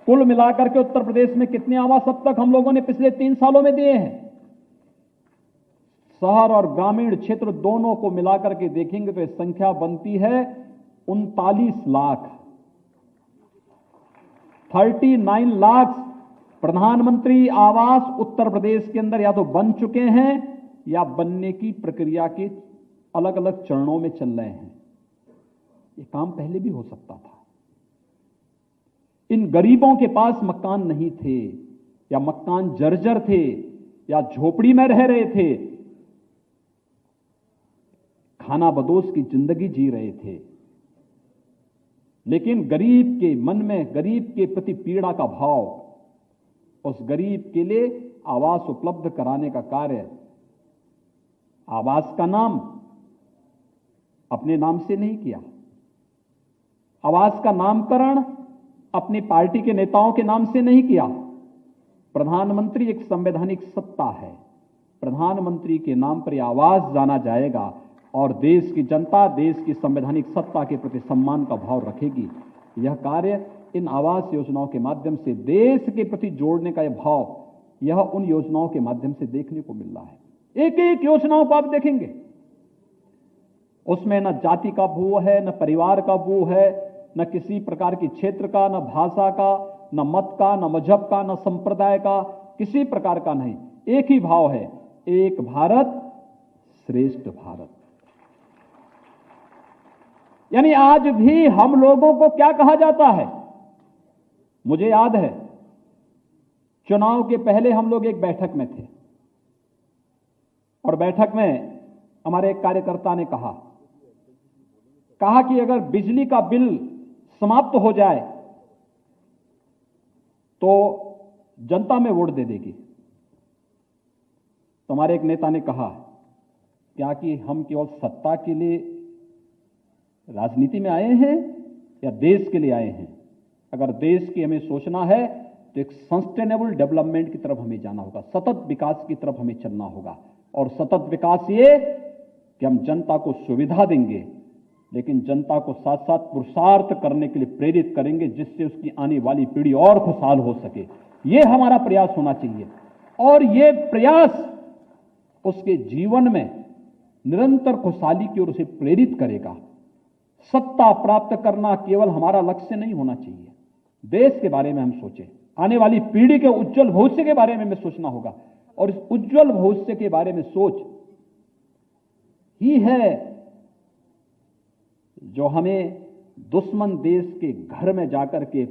कुल मिलाकर के उत्तर प्रदेश में कितने आवास अब तक हम लोगों ने पिछले 3 सालों में दिए हैं? शहर और ग्रामीण क्षेत्र दोनों को मिलाकर के देखेंगे तो यह संख्या बनती है 39 लाख। 39 लाख प्रधानमंत्री आवास उत्तर प्रदेश के अंदर या तो बन चुके हैं या बनने की प्रक्रिया के अलग अलग चरणों में चल रहे हैं। ये काम पहले भी हो सकता था। इन गरीबों के पास मकान नहीं थे, या मकान जर्जर थे, या झोपड़ी में रह रहे थे, खाना बदोश की जिंदगी जी रहे थे। लेकिन गरीब के मन में, गरीब के प्रति पीड़ा का भाव, उस गरीब के लिए आवास उपलब्ध कराने का कार्य, आवास का नाम अपने नाम से नहीं किया, आवास का नामकरण अपनी पार्टी के नेताओं के नाम से नहीं किया। प्रधानमंत्री एक संवैधानिक सत्ता है, प्रधानमंत्री के नाम पर यह आवास जाना जाएगा और देश की जनता देश की संवैधानिक सत्ता के प्रति सम्मान का भाव रखेगी। यह कार्य इन आवास योजनाओं के माध्यम से देश के प्रति जोड़ने का यह भाव, यह उन योजनाओं के माध्यम से देखने को मिल रहा है। एक एक योजनाओं को आप देखेंगे, उसमें न जाति का भू है, न परिवार का भू है, न किसी प्रकार की क्षेत्र का, न भाषा का, न मत का, न मजहब का, न संप्रदाय का, किसी प्रकार का नहीं। एक ही भाव है, एक भारत श्रेष्ठ भारत। यानी आज भी हम लोगों को क्या कहा जाता है? मुझे याद है चुनाव के पहले हम लोग एक बैठक में थे और बैठक में हमारे एक कार्यकर्ता ने कहा कि अगर बिजली का बिल समाप्त हो जाए तो जनता में वोट दे देगी। तो हमारे एक नेता ने कहा क्या कि हम केवल सत्ता के लिए राजनीति में आए हैं या देश के लिए आए हैं? अगर देश की हमें सोचना है तो एक सस्टेनेबल डेवलपमेंट की तरफ हमें जाना होगा, सतत विकास की तरफ हमें चलना होगा। और सतत विकास ये कि हम जनता को सुविधा देंगे, लेकिन जनता को साथ साथ पुरुषार्थ करने के लिए प्रेरित करेंगे, जिससे उसकी आने वाली पीढ़ी और खुशहाल हो सके। ये हमारा प्रयास होना चाहिए। और ये प्रयास उसके जीवन में निरंतर खुशहाली की ओर उसे प्रेरित करेगा। सत्ता प्राप्त करना केवल हमारा लक्ष्य नहीं होना चाहिए। देश के बारे में हम सोचें, आने वाली पीढ़ी के उज्जवल भविष्य के बारे में हमें सोचना होगा, और इस उज्जवल भविष्य के बारे में सोच ही है जो हमें दुश्मन देश के घर में जाकर के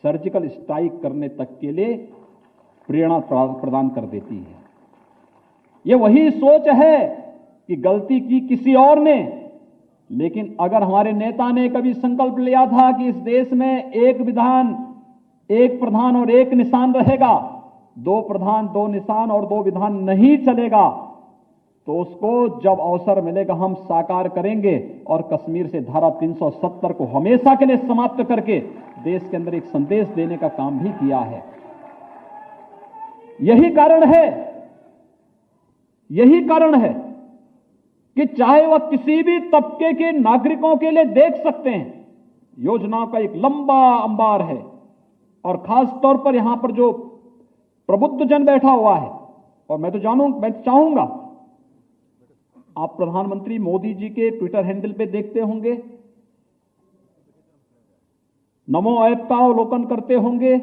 सर्जिकल स्ट्राइक करने तक के लिए प्रेरणा प्रदान कर देती है। यह वही सोच है कि गलती की किसी और ने, लेकिन अगर हमारे नेता ने कभी संकल्प लिया था कि इस देश में एक विधान, एक प्रधान और एक निशान रहेगा, दो प्रधान, दो निशान और दो विधान नहीं चलेगा, तो उसको जब अवसर मिलेगा हम साकार करेंगे और कश्मीर से धारा 370 को हमेशा के लिए समाप्त करके देश के अंदर एक संदेश देने का काम भी किया है। यही कारण है कि चाहे वह किसी भी तबके के नागरिकों के लिए देख सकते हैं, योजनाओं का एक लंबा अंबार है, और खास तौर पर यहां पर जो प्रबुद्ध जन बैठा हुआ है, और मैं चाहूंगा आप प्रधानमंत्री मोदी जी के ट्विटर हैंडल पे देखते होंगे, नमो ऐप का अवलोकन करते होंगे,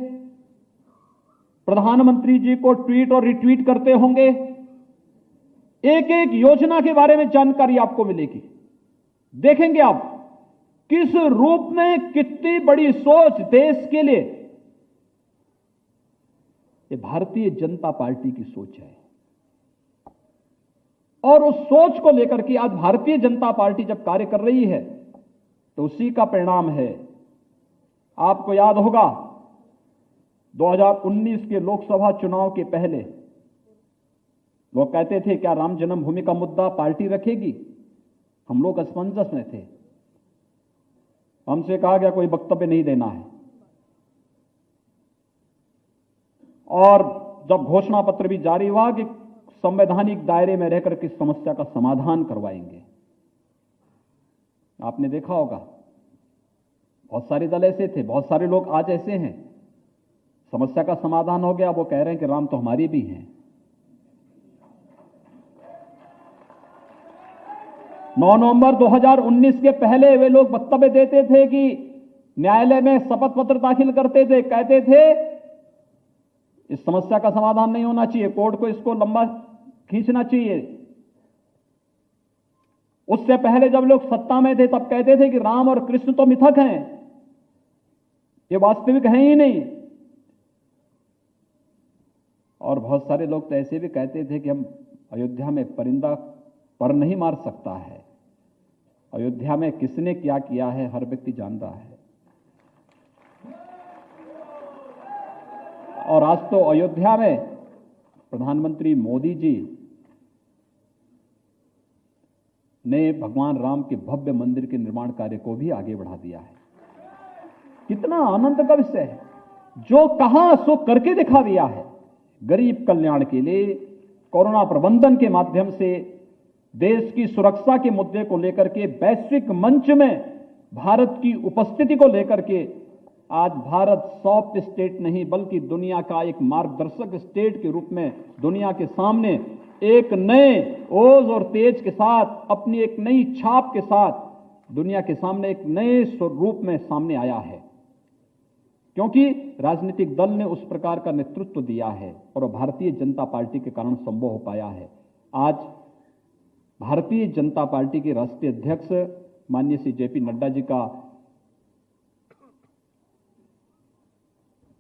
प्रधानमंत्री जी को ट्वीट और रिट्वीट करते होंगे। एक एक योजना के बारे में जानकारी आपको मिलेगी। देखेंगे आप किस रूप में कितनी बड़ी सोच देश के लिए। ये भारतीय जनता पार्टी की सोच है, और उस सोच को लेकर के आज भारतीय जनता पार्टी जब कार्य कर रही है तो उसी का परिणाम है। आपको याद होगा 2019 के लोकसभा चुनाव के पहले लोग कहते थे क्या राम जन्मभूमि का मुद्दा पार्टी रखेगी। हम लोग असमंजस में थे, हमसे कहा गया कोई वक्तव्य नहीं देना है, और जब घोषणा पत्र भी जारी हुआ कि संवैधानिक दायरे में रहकर के समस्या का समाधान करवाएंगे, आपने देखा होगा बहुत सारे दल ऐसे थे, बहुत सारे लोग आज ऐसे हैं, समस्या का समाधान हो गया, वो कह रहे हैं कि राम तो हमारी भी हैं। 9 नवंबर 2019 के पहले वे लोग वक्तव्य देते थे कि न्यायालय में शपथ पत्र दाखिल करते थे, कहते थे इस समस्या का समाधान नहीं होना चाहिए, कोर्ट को इसको लंबा खींचना चाहिए। उससे पहले जब लोग सत्ता में थे तब कहते थे कि राम और कृष्ण तो मिथक हैं, ये वास्तविक हैं ही नहीं। और बहुत सारे लोग तो ऐसे भी कहते थे कि हम अयोध्या में परिंदा पर नहीं मार सकता है। अयोध्या में किसने क्या किया है हर व्यक्ति जान रहा है। और आज तो अयोध्या में प्रधानमंत्री मोदी जी ने भगवान राम के भव्य मंदिर के निर्माण कार्य को भी आगे बढ़ा दिया है। कितना आनंद का विषय है, जो कहा सो करके दिखा दिया है। गरीब कल्याण के लिए, कोरोना प्रबंधन के माध्यम से, देश की सुरक्षा के मुद्दे को लेकर के, वैश्विक मंच में भारत की उपस्थिति को लेकर के आज भारत सॉफ्ट स्टेट नहीं बल्कि दुनिया का एक मार्गदर्शक स्टेट के रूप में दुनिया के सामने एक नए ओज और तेज के साथ, अपनी एक नई छाप के साथ दुनिया के सामने एक नए स्वरूप में सामने आया है, क्योंकि राजनीतिक दल ने उस प्रकार का नेतृत्व दिया है और भारतीय जनता पार्टी के कारण संभव हो पाया है। आज भारतीय जनता पार्टी के राष्ट्रीय अध्यक्ष माननीय श्री जेपी नड्डा जी का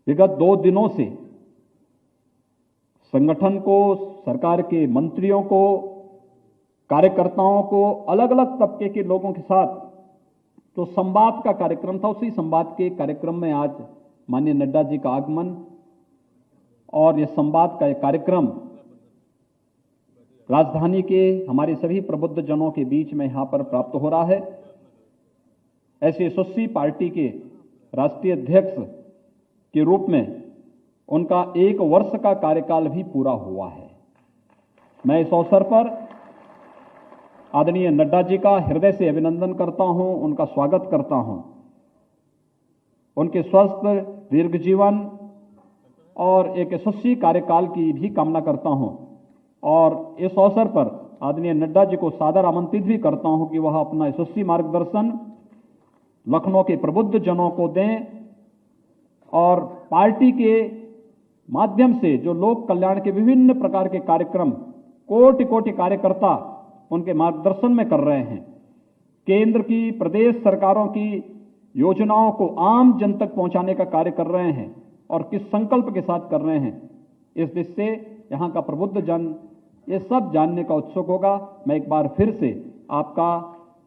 विगत 2 दिनों से संगठन को, सरकार के मंत्रियों को, कार्यकर्ताओं को, अलग अलग तबके के लोगों के साथ तो संवाद का कार्यक्रम था। उसी संवाद के कार्यक्रम में आज माननीय नड्डा जी का आगमन और यह संवाद का कार्यक्रम राजधानी के हमारे सभी प्रबुद्ध जनों के बीच में यहां पर प्राप्त हो रहा है। ऐसे यशस्वी पार्टी के राष्ट्रीय अध्यक्ष के रूप में उनका 1 वर्ष का कार्यकाल भी पूरा हुआ है। मैं इस अवसर पर आदरणीय नड्डा जी का हृदय से अभिनंदन करता हूं, उनका स्वागत करता हूं, उनके स्वस्थ दीर्घ जीवन और एक यशस्वी कार्यकाल की भी कामना करता हूं। और इस अवसर पर आदरणीय नड्डा जी को सादर आमंत्रित भी करता हूं कि वह अपना यशस्वी मार्गदर्शन लखनऊ के प्रबुद्ध जनों को दें और पार्टी के माध्यम से जो लोक कल्याण के विभिन्न प्रकार के कार्यक्रम कोटि कोटि कार्यकर्ता उनके मार्गदर्शन में कर रहे हैं, केंद्र की प्रदेश सरकारों की योजनाओं को आम जन तक पहुंचाने का कार्य कर रहे हैं और किस संकल्प के साथ कर रहे हैं, इस दृष्टि से यहाँ का प्रबुद्ध जन ये सब जानने का उत्सुक होगा। मैं एक बार फिर से आपका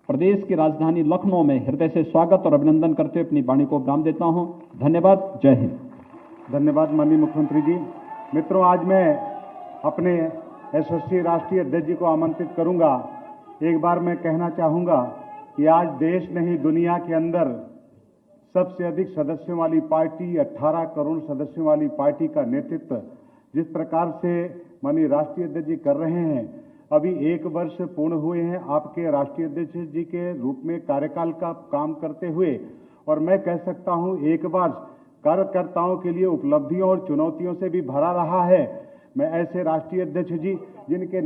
प्रदेश की राजधानी लखनऊ में हृदय से स्वागत और अभिनंदन करते हुए अपनी वाणी को विराम देता हूं। धन्यवाद। जय हिंद। धन्यवाद माननीय मुख्यमंत्री जी। मित्रों, आज मैं अपने यशस्वी राष्ट्रीय अध्यक्ष जी को आमंत्रित करूंगा। एक बार मैं कहना चाहूंगा कि आज देश नहीं दुनिया के अंदर सबसे अधिक सदस्यों वाली पार्टी, 18 करोड़ सदस्यों वाली पार्टी का नेतृत्व जिस प्रकार से माननीय राष्ट्रीय अध्यक्ष जी कर रहे हैं, अभी 1 वर्ष पूर्ण हुए हैं आपके राष्ट्रीय अध्यक्ष जी के रूप में कार्यकाल का काम करते हुए, और मैं कह सकता हूं 1 वर्ष कार्यकर्ताओं के लिए उपलब्धियों और चुनौतियों से भी भरा रहा है। मैं ऐसे राष्ट्रीय अध्यक्ष जी जिनके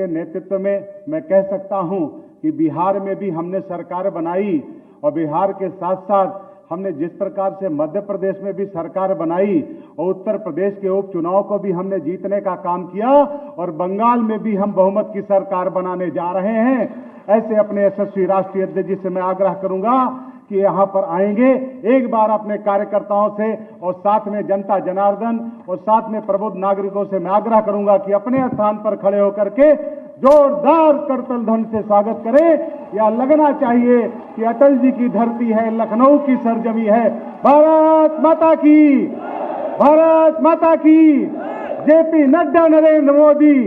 नेतृत्व में मैं कह सकता हूं कि बिहार में भी हमने सरकार बनाई और बिहार के साथ साथ हमने जिस प्रकार से मध्य प्रदेश में भी सरकार बनाई और उत्तर प्रदेश के उपचुनाव को भी हमने जीतने का काम किया और बंगाल में भी हम बहुमत की सरकार बनाने जा रहे हैं। ऐसे अपने यशस्वी राष्ट्रीय अध्यक्ष जी से मैं आग्रह करूंगा कि यहां पर आएंगे, एक बार अपने कार्यकर्ताओं से और साथ में जनता जनार्दन और साथ में प्रबुद्ध नागरिकों से मैं आग्रह करूंगा कि अपने स्थान पर खड़े होकर के जोरदार करतल ध्वनि से स्वागत करें। या लगना चाहिए कि अटल जी की धरती है, लखनऊ की सरजमी है। भारत माता की, भारत माता की। जेपी नड्डा, नरेंद्र मोदी,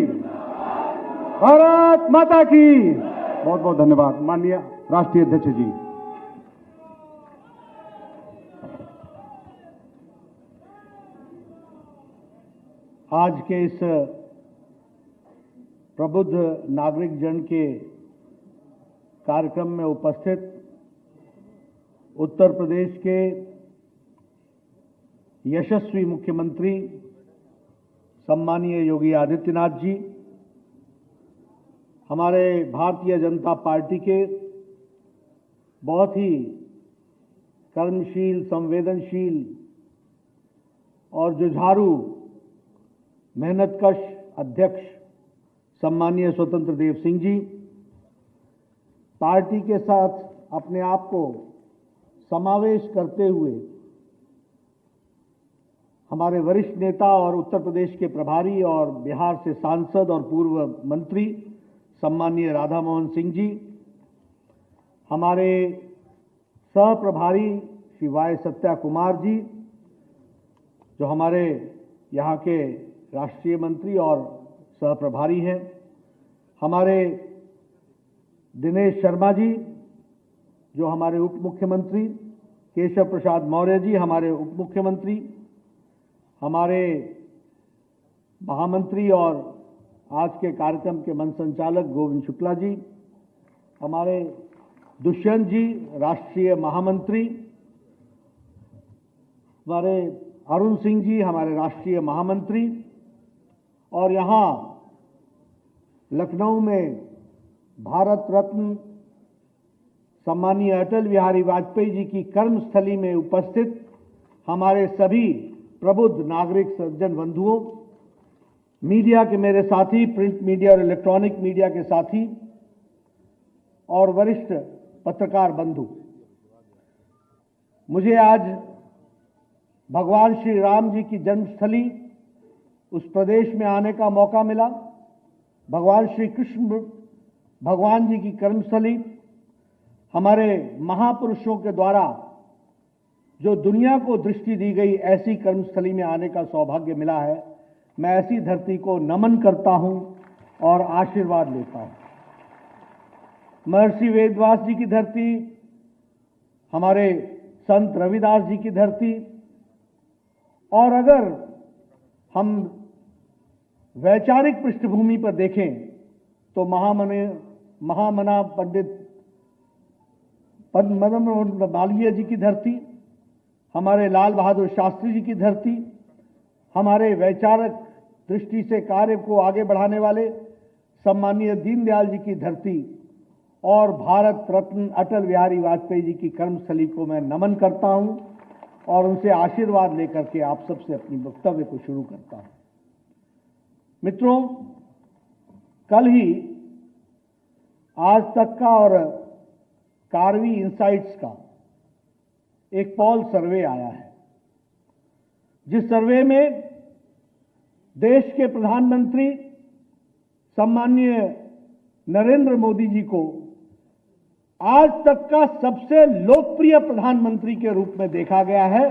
भारत माता की। बहुत बहुत धन्यवाद माननीय राष्ट्रीय अध्यक्ष जी। आज के इस प्रबुद्ध नागरिक जन के कार्यक्रम में उपस्थित उत्तर प्रदेश के यशस्वी मुख्यमंत्री सम्मानीय योगी आदित्यनाथ जी, हमारे भारतीय जनता पार्टी के बहुत ही कर्मशील, संवेदनशील और जुझारू मेहनतकश अध्यक्ष सम्मानीय स्वतंत्र देव सिंह जी, पार्टी के साथ अपने आप को समावेश करते हुए हमारे वरिष्ठ नेता और उत्तर प्रदेश के प्रभारी और बिहार से सांसद और पूर्व मंत्री सम्मानीय राधा मोहन सिंह जी, हमारे सह प्रभारी श्री वाई सत्या कुमार जी, जो हमारे यहाँ के राष्ट्रीय मंत्री और सह प्रभारी हैं, हमारे दिनेश शर्मा जी जो हमारे उप मुख्यमंत्री, केशव प्रसाद मौर्य जी हमारे उप मुख्यमंत्री, हमारे महामंत्री और आज के कार्यक्रम के मंच संचालक गोविंद शुक्ला जी, हमारे दुष्यंत जी राष्ट्रीय महामंत्री, हमारे अरुण सिंह जी हमारे राष्ट्रीय महामंत्री, और यहाँ लखनऊ में भारत रत्न सम्मानीय अटल बिहारी वाजपेयी जी की कर्मस्थली में उपस्थित हमारे सभी प्रबुद्ध नागरिक सज्जन बंधुओं, मीडिया के मेरे साथी, प्रिंट मीडिया और इलेक्ट्रॉनिक मीडिया के साथी और वरिष्ठ पत्रकार बंधु, मुझे आज भगवान श्री राम जी की जन्मस्थली उस प्रदेश में आने का मौका मिला। भगवान श्री कृष्ण भगवान जी की कर्मस्थली, हमारे महापुरुषों के द्वारा जो दुनिया को दृष्टि दी गई ऐसी कर्मस्थली में आने का सौभाग्य मिला है। मैं ऐसी धरती को नमन करता हूं और आशीर्वाद लेता हूं। महर्षि वेदव्यास जी की धरती, हमारे संत रविदास जी की धरती, और अगर हम वैचारिक पृष्ठभूमि पर देखें तो महामना पंडित मदन मोहन मालवीय जी की धरती, हमारे लाल बहादुर शास्त्री जी की धरती, हमारे वैचारक दृष्टि से कार्य को आगे बढ़ाने वाले सम्माननीय दीनदयाल जी की धरती और भारत रत्न अटल बिहारी वाजपेयी जी की कर्मस्थली को मैं नमन करता हूं और उनसे आशीर्वाद लेकर के आप सबसे अपनी वक्तव्य को शुरू करता हूं। मित्रों, कल ही आज तक का और कार्वी इनसाइट्स का एक पॉल सर्वे आया है, जिस सर्वे में देश के प्रधानमंत्री सम्माननीय नरेंद्र मोदी जी को आज तक का सबसे लोकप्रिय प्रधानमंत्री के रूप में देखा गया है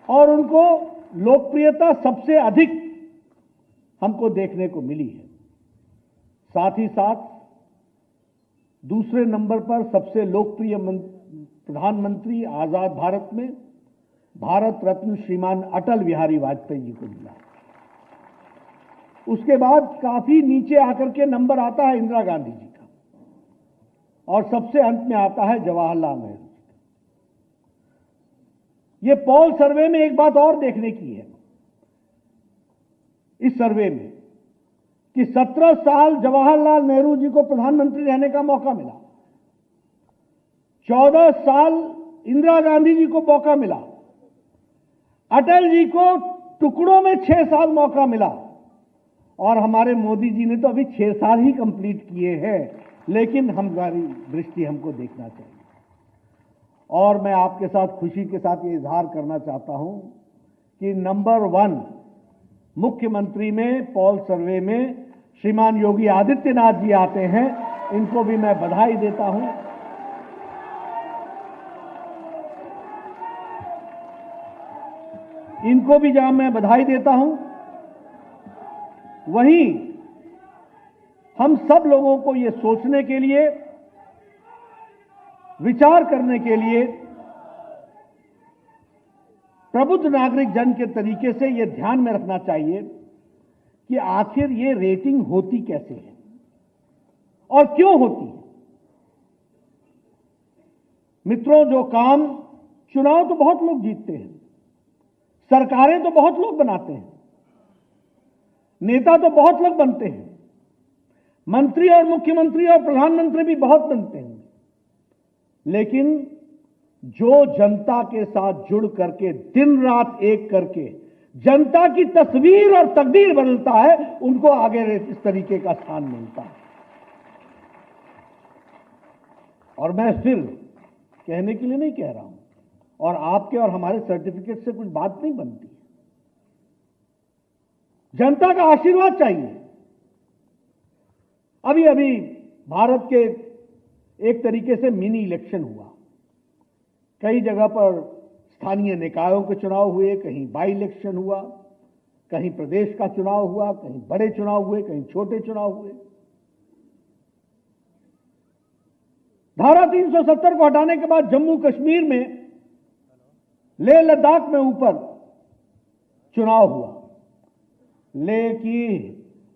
और उनको लोकप्रियता सबसे अधिक हमको देखने को मिली है। साथ ही साथ दूसरे नंबर पर सबसे लोकप्रिय प्रधानमंत्री आजाद भारत में भारत रत्न श्रीमान अटल बिहारी वाजपेयी जी को मिला। उसके बाद काफी नीचे आकर के नंबर आता है इंदिरा गांधी जी का और सबसे अंत में आता है जवाहरलाल नेहरू जी का। ये पॉल सर्वे में एक बात और देखने की है, इस सर्वे में कि 17 साल जवाहरलाल नेहरू जी को प्रधानमंत्री रहने का मौका मिला, 14 साल इंदिरा गांधी जी को मौका मिला, अटल जी को टुकड़ों में 6 साल मौका मिला और हमारे मोदी जी ने तो अभी 6 साल ही कंप्लीट किए हैं, लेकिन हमारी दृष्टि हमको देखना चाहिए। और मैं आपके साथ खुशी के साथ ये इजहार करना चाहता हूं कि नंबर 1 मुख्यमंत्री में पॉल सर्वे में श्रीमान योगी आदित्यनाथ जी आते हैं। इनको भी मैं बधाई देता हूं। इनको भी जहां मैं बधाई देता हूं, वहीं हम सब लोगों को ये सोचने के लिए, विचार करने के लिए, प्रबुद्ध नागरिक जन के तरीके से ये ध्यान में रखना चाहिए कि आखिर ये रेटिंग होती कैसे है और क्यों होती है। मित्रों, जो काम, चुनाव तो बहुत लोग जीतते हैं, सरकारें तो बहुत लोग बनाते हैं, नेता तो बहुत लोग बनते हैं, मंत्री और मुख्यमंत्री और प्रधानमंत्री भी बहुत बनते हैं, लेकिन जो जनता के साथ जुड़ करके दिन रात एक करके जनता की तस्वीर और तकदीर बदलता है, उनको आगे इस तरीके का स्थान मिलता है। और मैं फिर कहने के लिए नहीं कह रहा हूं, और आपके और हमारे सर्टिफिकेट से कुछ बात नहीं बनती। जनता का आशीर्वाद चाहिए। अभी अभी भारत के एक तरीके से मिनी इलेक्शन हुआ। कई जगह पर स्थानीय निकायों के चुनाव हुए, कहीं बाई इलेक्शन हुआ, कहीं प्रदेश का चुनाव हुआ, कहीं बड़े चुनाव हुए, कहीं छोटे चुनाव हुए। धारा 370 को हटाने के बाद जम्मू कश्मीर में, लेह लद्दाख में ऊपर चुनाव हुआ। लेह की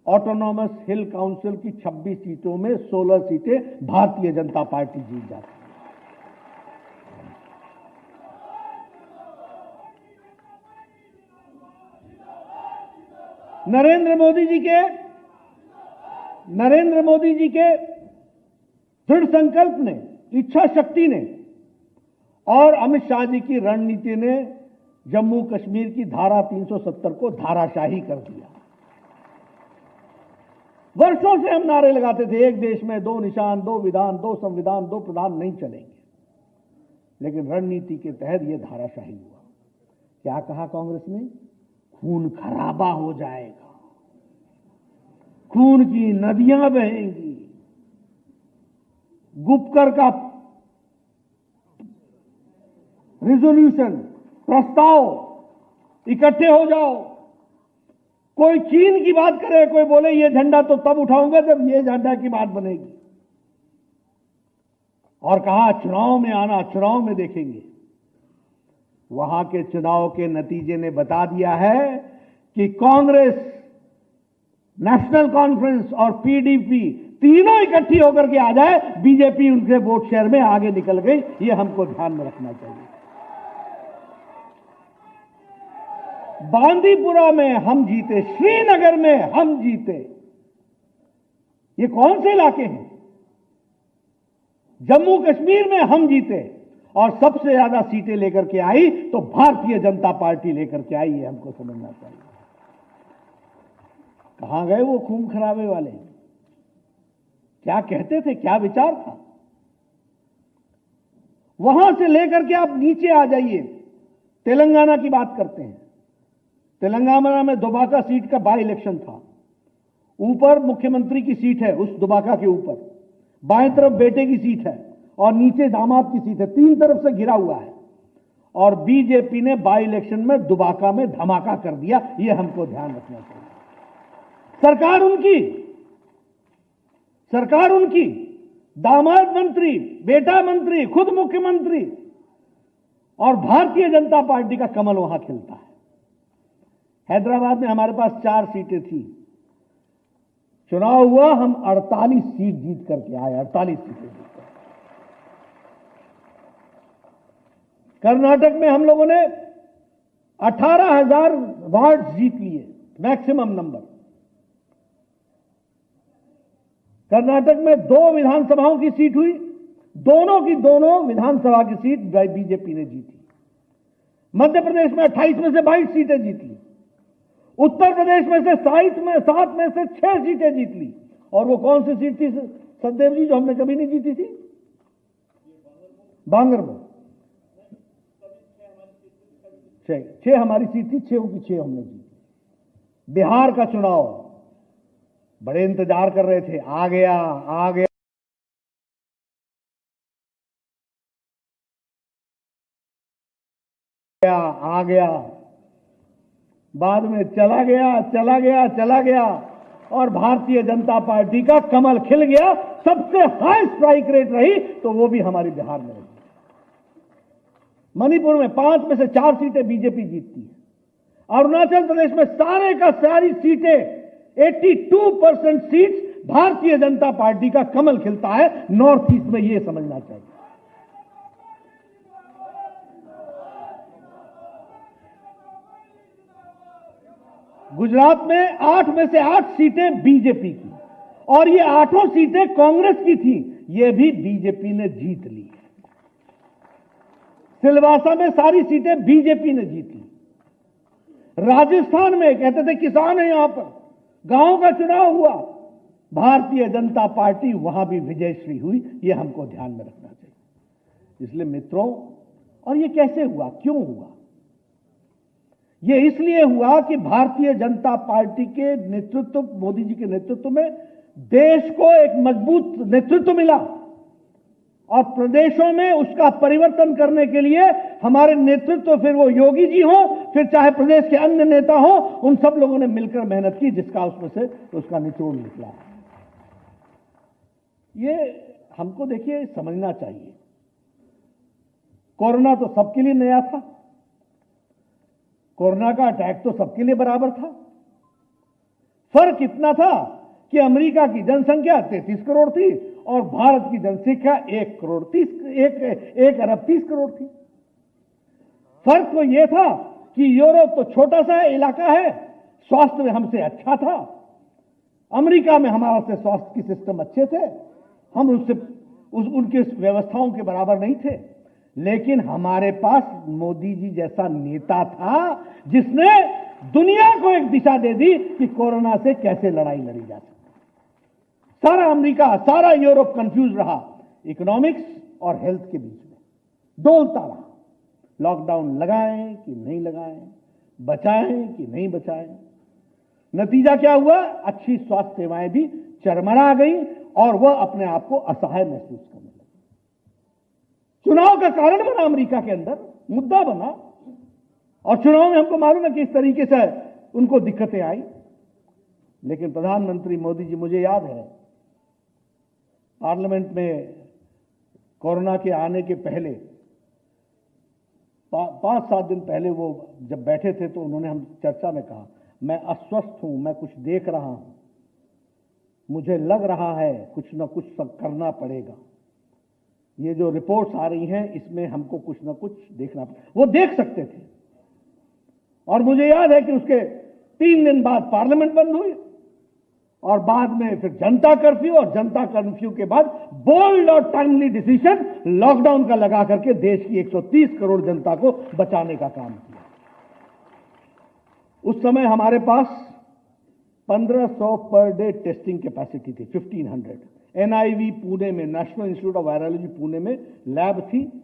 ऑटोनॉमस हिल काउंसिल की 26 सीटों में 16 सीटें भारतीय जनता पार्टी जीत जाती है। नरेंद्र मोदी जी के दृढ़ संकल्प ने, इच्छा शक्ति ने और अमित शाह जी की रणनीति ने जम्मू कश्मीर की धारा 370 को धाराशाही कर दिया। वर्षों से हम नारे लगाते थे, एक देश में 2 निशान, 2 विधान, 2 संविधान, 2 प्रधान नहीं चलेंगे, लेकिन रणनीति के तहत यह धाराशाही हुआ। क्या कहा कांग्रेस ने? खून खराबा हो जाएगा, खून की नदियां बहेंगी, गुपकर का रिजोल्यूशन, प्रस्ताव, इकट्ठे हो जाओ। कोई चीन की बात करे, कोई बोले ये झंडा तो तब उठाऊंगा जब ये झंडा की बात बनेगी। और कहा चुनाव में आना, चुनाव में देखेंगे। वहां के चुनाव के नतीजे ने बता दिया है कि कांग्रेस, नेशनल कॉन्फ्रेंस और पीडीपी तीनों इकट्ठी होकर के आ जाए, बीजेपी उनके वोट शेयर में आगे निकल गई। ये हमको ध्यान में रखना चाहिए। बांदीपुरा में हम जीते, श्रीनगर में हम जीते। ये कौन से इलाके हैं? जम्मू कश्मीर में हम जीते और सबसे ज्यादा सीटें लेकर के आई तो भारतीय जनता पार्टी लेकर के आई है, हमको समझना चाहिए। कहां गए वो खून खराबे वाले? क्या कहते थे, क्या विचार था? वहां से लेकर के आप नीचे आ जाइए, तेलंगाना की बात करते हैं। तेलंगाना में दुबाका सीट का बाई इलेक्शन था। ऊपर मुख्यमंत्री की सीट है, उस दुबाका के ऊपर बाएं तरफ बेटे की सीट है और नीचे दामाद की सीट है, तीन तरफ से घिरा हुआ है। और बीजेपी ने बाई इलेक्शन में दुबाका में धमाका कर दिया। यह हमको ध्यान रखना चाहिए। सरकार उनकी, दामाद मंत्री, बेटा मंत्री, खुद मुख्यमंत्री, और भारतीय जनता पार्टी का कमल वहां खिलता है। हैदराबाद में हमारे पास 4 सीटें थी, चुनाव हुआ, हम 48 सीट जीत करके आए, 48 सीटें जीत कर। कर्नाटक में हम लोगों ने 18,000 वार्ड जीत लिए, मैक्सिमम नंबर। कर्नाटक में 2 विधानसभाओं की सीट हुई, दोनों की दोनों विधानसभा की सीट बीजेपी ने जीती। मध्य प्रदेश में 28 में से 22 सीटें जीत ली। उत्तर प्रदेश में से 7 में से 6 सीटें जीत ली। और वो कौन सी सीट थी सतदेव जी, जो हमने कभी नहीं जीती थी? बांगरमऊ। 6 हमारी सीट थी, 6 की 6 हमने जीती। बिहार का चुनाव बड़े इंतजार कर रहे थे, आ गया बाद में चला गया और भारतीय जनता पार्टी का कमल खिल गया। सबसे हाई स्ट्राइक रेट रही तो वो भी हमारी बिहार में रही। मणिपुर में 5 में से 4 सीटें बीजेपी जीतती है। अरुणाचल प्रदेश में सारे का सारी सीटें 82% सीट्स भारतीय जनता पार्टी का कमल खिलता है। नॉर्थ ईस्ट में यह समझना चाहिए। गुजरात में 8 में से 8 सीटें बीजेपी की और ये 8 सीटें कांग्रेस की थी, ये भी बीजेपी ने जीत ली। सिलवासा में सारी सीटें बीजेपी ने जीती। राजस्थान में कहते थे किसान है यहां पर, गांव का चुनाव हुआ, भारतीय जनता पार्टी वहां भी विजयश्री हुई। यह हमको ध्यान में रखना चाहिए। इसलिए मित्रों, और ये कैसे हुआ, क्यों हुआ? ये इसलिए हुआ कि भारतीय जनता पार्टी के नेतृत्व, मोदी जी के नेतृत्व में देश को एक मजबूत नेतृत्व मिला और प्रदेशों में उसका परिवर्तन करने के लिए हमारे नेतृत्व, फिर वो योगी जी हो, फिर चाहे प्रदेश के अन्य नेता हो, उन सब लोगों ने मिलकर मेहनत की, जिसका उसमें से उसका निचोड़ निकला। ये हमको देखिए समझना चाहिए। कोरोना तो सबके लिए नया था, कोरोना का अटैक तो सबके लिए बराबर था। फर्क इतना था कि अमेरिका की जनसंख्या 33 करोड़ थी और भारत की जनसंख्या 1 अरब 30 करोड़ थी। फर्क तो यह था कि यूरोप तो छोटा सा इलाका है, स्वास्थ्य में हमसे अच्छा था। अमेरिका में हमारा से स्वास्थ्य की सिस्टम अच्छे थे, हम उनके व्यवस्थाओं के बराबर नहीं थे। लेकिन हमारे पास मोदी जी जैसा नेता था जिसने दुनिया को एक दिशा दे दी कि कोरोना से कैसे लड़ाई लड़ी जा सकती। सारा अमेरिका, सारा यूरोप कंफ्यूज रहा इकोनॉमिक्स और हेल्थ के बीच में, डोलता रहा। लॉकडाउन लगाएं कि नहीं लगाएं, बचाएं कि नहीं बचाएं। नतीजा क्या हुआ? अच्छी स्वास्थ्य सेवाएं भी चरमरा गई और वह अपने आप को असहाय महसूस करने लगी। चुनाव का कारण बना, अमेरिका के अंदर मुद्दा बना, और चुनाव में हमको मालूम है कि इस तरीके से उनको दिक्कतें आई। लेकिन प्रधानमंत्री मोदी जी, मुझे याद है पार्लियामेंट में कोरोना के आने के पहले 5-7 दिन पहले वो जब बैठे थे तो उन्होंने हम चर्चा में कहा, मैं अस्वस्थ हूं, मैं कुछ देख रहा हूं, मुझे लग रहा है कुछ ना कुछ करना पड़ेगा। ये जो रिपोर्ट्स आ रही हैं इसमें हमको कुछ ना कुछ देखना पड़ेगा। वो देख सकते थे और मुझे याद है कि उसके 3 दिन बाद पार्लियामेंट बंद हुई और बाद में फिर जनता कर्फ्यू, और जनता कर्फ्यू के बाद बोल्ड और टाइमली डिसीजन लॉकडाउन का लगा करके देश की 130 करोड़ जनता को बचाने का काम किया। उस समय हमारे पास 1500 पर डे टेस्टिंग कैपेसिटी थी, 1500। एनआईवी पुणे में, national institute of virology Pune में लैब थी।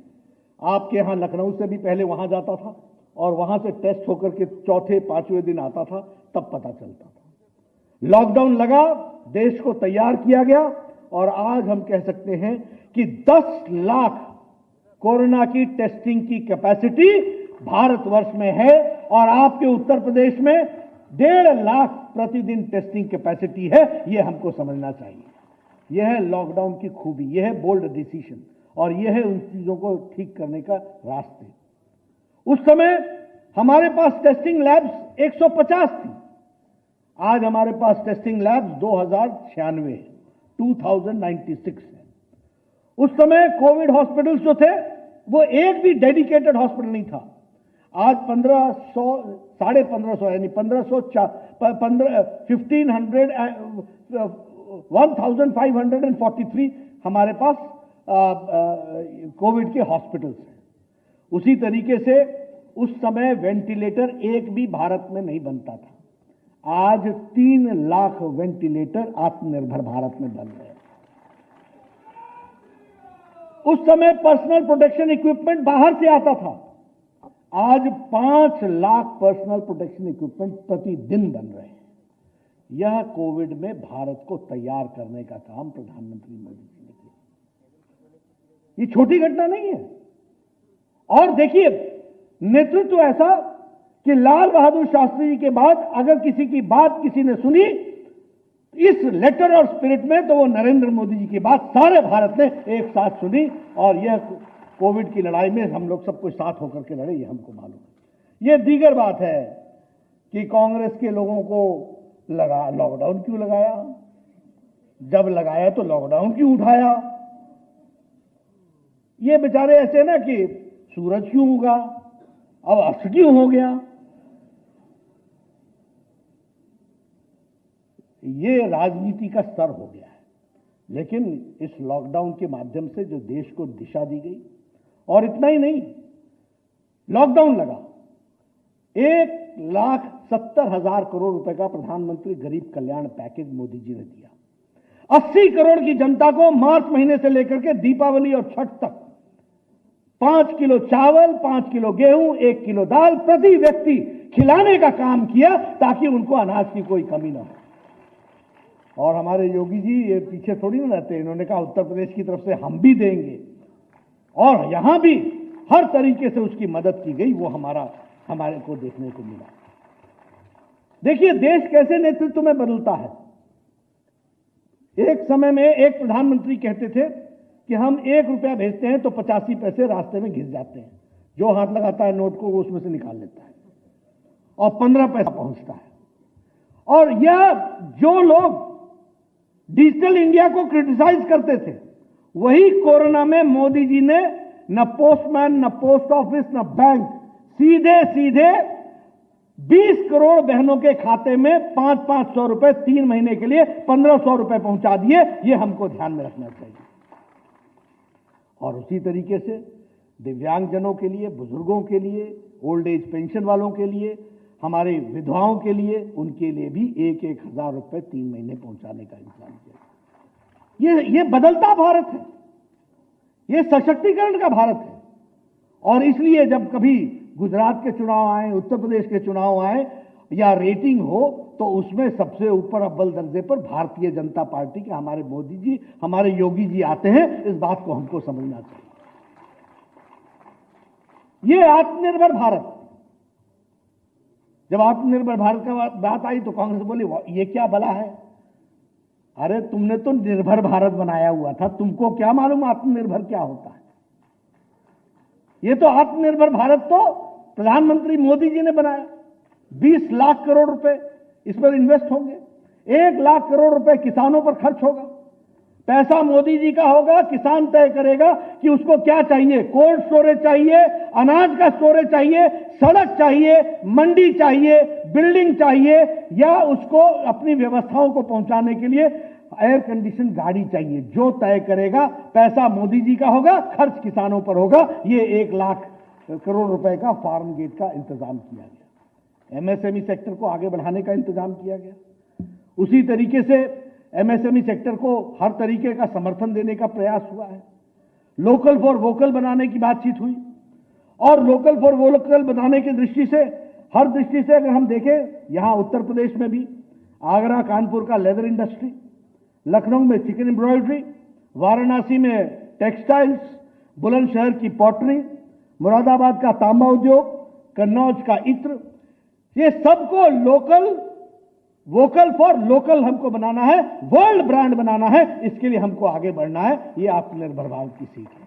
आपके यहां लखनऊ से भी पहले वहां जाता था और वहां से टेस्ट होकर के चौथे 5वें दिन आता था, तब पता चलता था। लॉकडाउन लगा, देश को तैयार किया गया और आज हम कह सकते हैं कि 10 लाख कोरोना की टेस्टिंग की कैपेसिटी भारतवर्ष में है और आपके उत्तर प्रदेश में 1.5 लाख प्रतिदिन टेस्टिंग कैपेसिटी है। यह हमको समझना चाहिए। यह है लॉकडाउन की खूबी, यह है बोल्ड डिसीजन और यह है उन चीजों को ठीक करने का रास्ते। उस समय हमारे पास टेस्टिंग लैब्स 150 थी, आज हमारे पास टेस्टिंग लैब्स 2096 है, 2096 है। उस समय कोविड हॉस्पिटल्स जो थे वो एक भी डेडिकेटेड हॉस्पिटल नहीं था। आज 1500, 1550 यानी 1543 हमारे पास कोविड के हॉस्पिटल्स हैं। उसी तरीके से उस समय वेंटिलेटर एक भी भारत में नहीं बनता था। आज 3 लाख वेंटिलेटर आत्मनिर्भर भारत में बन रहे हैं। उस समय पर्सनल प्रोटेक्शन इक्विपमेंट बाहर से आता था, आज 5 लाख पर्सनल प्रोटेक्शन इक्विपमेंट प्रतिदिन बन रहे हैं। यह कोविड में भारत को तैयार करने का काम प्रधानमंत्री मोदी जी ने किया। ये छोटी घटना नहीं है। और देखिए, नेतृत्व ऐसा कि लाल बहादुर शास्त्री जी के बाद अगर किसी की बात किसी ने सुनी इस लेटर और स्पिरिट में, तो वो नरेंद्र मोदी जी की बात सारे भारत ने एक साथ सुनी और यह कोविड की लड़ाई में हम लोग सब कुछ साथ होकर के लड़े, ये हमको मालूम है। ये दीगर बात है कि कांग्रेस के लोगों को लगा लॉकडाउन क्यों लगाया, जब लगाया तो लॉकडाउन क्यों उठाया। ये बेचारे ऐसे ना कि सूरज क्यों उगा, अब अस्त क्यों हो गया। ये राजनीति का स्तर हो गया है। लेकिन इस लॉकडाउन के माध्यम से जो देश को दिशा दी गई, और इतना ही नहीं, लॉकडाउन लगा, 1,70,000 करोड़ रुपए का प्रधानमंत्री गरीब कल्याण पैकेज मोदी जी ने दिया। 80 करोड़ की जनता को मार्च महीने से लेकर के दीपावली और छठ तक 5 किलो चावल, 5 किलो गेहूं, 1 किलो दाल प्रति व्यक्ति खिलाने का काम किया ताकि उनको अनाज की कोई कमी ना हो। और हमारे योगी जी ये पीछे थोड़ी ना रहते, इन्होंने कहा उत्तर प्रदेश की तरफ से हम भी देंगे और यहां भी हर तरीके से उसकी मदद की गई। वो हमारे को देखने को मिला। देखिए देश कैसे नेतृत्व में बदलता है। एक समय में एक प्रधानमंत्री कहते थे कि हम 1 रुपया भेजते हैं तो 85 पैसे रास्ते में घिस जाते हैं। जो हाथ लगाता है नोट को वो उसमें से निकाल लेता है और 15 पैसा पहुंचता है। और यह जो लोग डिजिटल इंडिया को क्रिटिसाइज करते थे, वही कोरोना में मोदी जी ने न पोस्टमैन, न पोस्ट ऑफिस, न बैंक, सीधे सीधे 20 करोड़ बहनों के खाते में 500 रुपए 3 महीने के लिए 1500 रुपए पहुंचा दिए। ये हमको ध्यान में रखना चाहिए। और उसी तरीके से दिव्यांगजनों के लिए, बुजुर्गों के लिए, ओल्ड एज पेंशन वालों के लिए, हमारे विधवाओं के लिए, उनके लिए भी 1-1 हजार रुपए 3 महीने पहुंचाने का इंतजाम किया। ये बदलता भारत है, ये सशक्तिकरण का भारत है। और इसलिए जब कभी गुजरात के चुनाव आए, उत्तर प्रदेश के चुनाव आए या रेटिंग हो, तो उसमें सबसे ऊपर अव्वल दर्जे पर भारतीय जनता पार्टी के हमारे मोदी जी, हमारे योगी जी आते हैं। इस बात को हमको समझना चाहिए। ये आत्मनिर्भर भारत, जब आत्मनिर्भर भारत का बात आई तो कांग्रेस बोली ये क्या भला है। अरे तुमने तो निर्भर भारत बनाया हुआ था, तुमको क्या मालूम आत्मनिर्भर क्या होता है। ये तो आत्मनिर्भर भारत तो प्रधानमंत्री मोदी जी ने बनाया। 20 लाख करोड़ रुपए इस पर इन्वेस्ट होंगे, 1 लाख करोड़ रुपए किसानों पर खर्च होगा, पैसा मोदी जी का होगा, किसान तय करेगा कि उसको क्या चाहिए, कोल्ड स्टोरेज चाहिए, अनाज का स्टोरेज चाहिए, सड़क चाहिए, मंडी चाहिए, बिल्डिंग चाहिए, या उसको अपनी व्यवस्थाओं को पहुंचाने के लिए एयर कंडीशन गाड़ी चाहिए। जो तय करेगा, पैसा मोदी जी का होगा, खर्च किसानों पर होगा। ये 1 लाख करोड़ रुपए का फार्म गेट का इंतजाम किया गया। एमएसएमई सेक्टर को आगे बढ़ाने का इंतजाम किया गया। उसी तरीके से एमएसएमई सेक्टर को हर तरीके का समर्थन देने का प्रयास हुआ है। लोकल फॉर वोकल बनाने की बातचीत हुई, और लोकल फॉर वोकल बनाने की दृष्टि से, हर दृष्टि से अगर हम देखें, यहां उत्तर प्रदेश में भी आगरा कानपुर का लेदर इंडस्ट्री, लखनऊ में चिकन एम्ब्रॉयडरी, वाराणसी में टेक्सटाइल्स, बुलंदशहर की पॉटरी, मुरादाबाद का तांबा उद्योग, कन्नौज का इत्र, ये सबको लोकल वोकल फॉर लोकल हमको बनाना है, वर्ल्ड ब्रांड बनाना है। इसके लिए हमको आगे बढ़ना है। ये आत्मनिर्भर भारत की सीख है।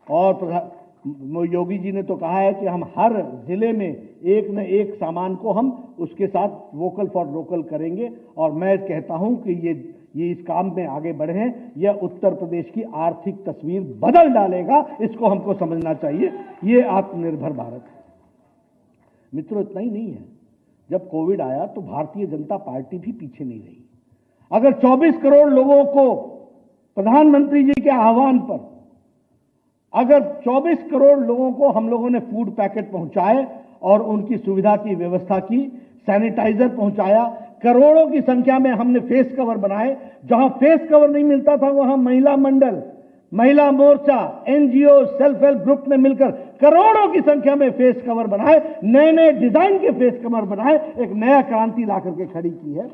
और योगी जी ने तो कहा है कि हम हर जिले में एक न एक सामान को हम उसके साथ वोकल फॉर लोकल करेंगे। और मैं कहता हूं कि ये इस काम में आगे बढ़े हैं। यह उत्तर प्रदेश की आर्थिक तस्वीर बदल डालेगा। इसको हमको समझना चाहिए। ये आत्मनिर्भर भारत है। मित्रों, इतना ही नहीं है। जब कोविड आया तो भारतीय जनता पार्टी भी पीछे नहीं रही। अगर 24 करोड़ लोगों को प्रधानमंत्री जी के आह्वान पर, अगर 24 करोड़ लोगों को हम लोगों ने फूड पैकेट पहुंचाए और उनकी सुविधा की व्यवस्था की, सैनिटाइजर पहुंचाया, करोड़ों की संख्या में हमने फेस कवर बनाए, जहां फेस कवर नहीं मिलता था वहां महिला मंडल, महिला मोर्चा, एनजीओ, सेल्फ हेल्प ग्रुप ने मिलकर करोड़ों की संख्या में फेस कवर बनाए, नए नए डिजाइन के फेस कवर बनाए, एक नया क्रांति ला करके खड़ी की है।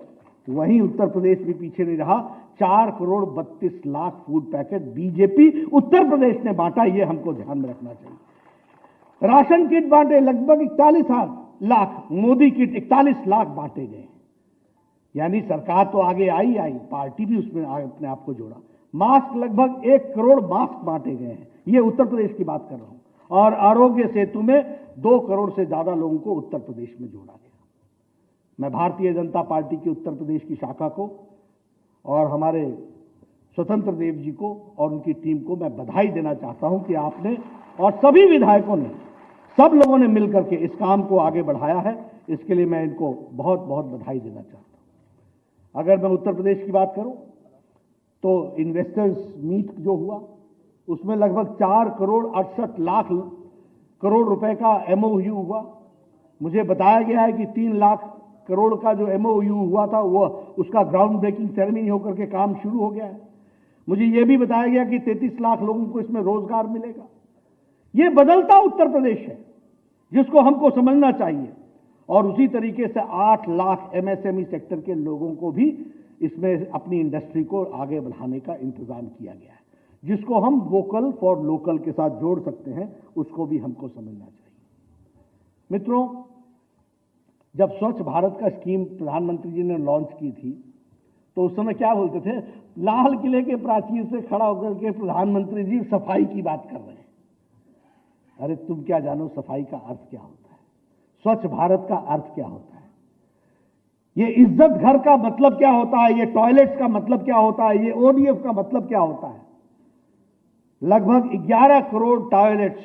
वहीं उत्तर प्रदेश भी पीछे नहीं रहा। 4 crore 32 lakh food packet BJP Uttar Pradesh ने बांटा। ये हमको ध्यान में रखना चाहिए। राशन किट बांटे लगभग 41 लाख, मोदी किट 41 लाख बांटे गए। यानी सरकार तो आगे आई, पार्टी भी उसमें अपने आप को जोड़ा। मास्क लगभग 1 करोड़ मास्क बांटे गए हैं। ये उत्तर प्रदेश की बात कर रहा हूं। और आरोग्य सेतु में 2 करोड़ से ज्यादा लोगों को उत्तर प्रदेश में जोड़ा गया। मैं भारतीय जनता पार्टी की उत्तर प्रदेश की शाखा को और हमारे स्वतंत्र देव जी को और उनकी टीम को मैं बधाई देना चाहता हूं कि आपने और सभी विधायकों ने, सब लोगों ने मिलकर के इस काम को आगे बढ़ाया है। इसके लिए मैं इनको बहुत बहुत बधाई देना चाहता हूं। अगर मैं उत्तर प्रदेश की बात करूं तो इन्वेस्टर्स मीट जो हुआ उसमें लगभग 4 करोड़ 68 लाख करोड़ रुपए का एमओयू हुआ। मुझे बताया गया है कि 3 लाख करोड़ का जो एमओयू हुआ था वो उसका ग्राउंड ब्रेकिंग सेरेमनी होकर के काम शुरू हो गया है। मुझे यह भी बताया गया कि 33 लाख लोगों को इसमें रोजगार मिलेगा। ये बदलता उत्तर प्रदेश है जिसको हमको समझना चाहिए। और उसी तरीके से 8 लाख एमएसएमई सेक्टर के लोगों को भी इसमें अपनी इंडस्ट्री को आगे बढ़ाने का इंतजाम किया गया है, जिसको हम वोकल फॉर लोकल के साथ जोड़ सकते हैं। उसको भी हमको समझना चाहिए। मित्रों, जब स्वच्छ भारत का स्कीम प्रधानमंत्री जी ने लॉन्च की थी तो उस समय क्या बोलते थे, लाल किले के प्राचीर से खड़ा होकर के प्रधानमंत्री जी सफाई की बात कर रहे हैं। अरे तुम क्या जानो सफाई का अर्थ क्या होता है, स्वच्छ भारत का अर्थ क्या होता है, ये इज्जत घर का मतलब क्या होता है, ये टॉयलेट्स का मतलब क्या होता है, ये ओडीएफ का मतलब क्या होता है। लगभग 11 करोड़ टॉयलेट्स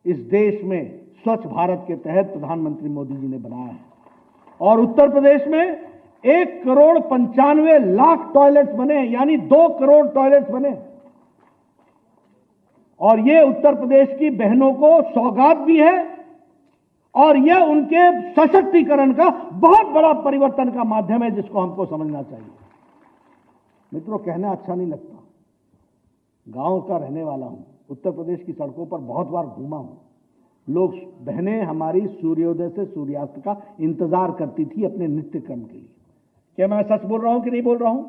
इस देश में स्वच्छ भारत के तहत प्रधानमंत्री मोदी जी ने बनाया है। और उत्तर प्रदेश में 1 करोड़ 95 लाख टॉयलेट्स बने, यानी 2 करोड़ टॉयलेट्स बने। और ये उत्तर प्रदेश की बहनों को सौगात भी है और यह उनके सशक्तिकरण का बहुत बड़ा परिवर्तन का माध्यम है, जिसको हमको समझना चाहिए। मित्रों, कहना अच्छा नहीं लगता, गांव का रहने वाला हूं, उत्तर प्रदेश की सड़कों पर बहुत बार घूमा हूं। लोग, बहनें हमारी सूर्योदय से सूर्यास्त का इंतजार करती थी अपने नित्य कर्म के लिए। क्या मैं सच बोल रहा हूं कि नहीं बोल रहा हूं?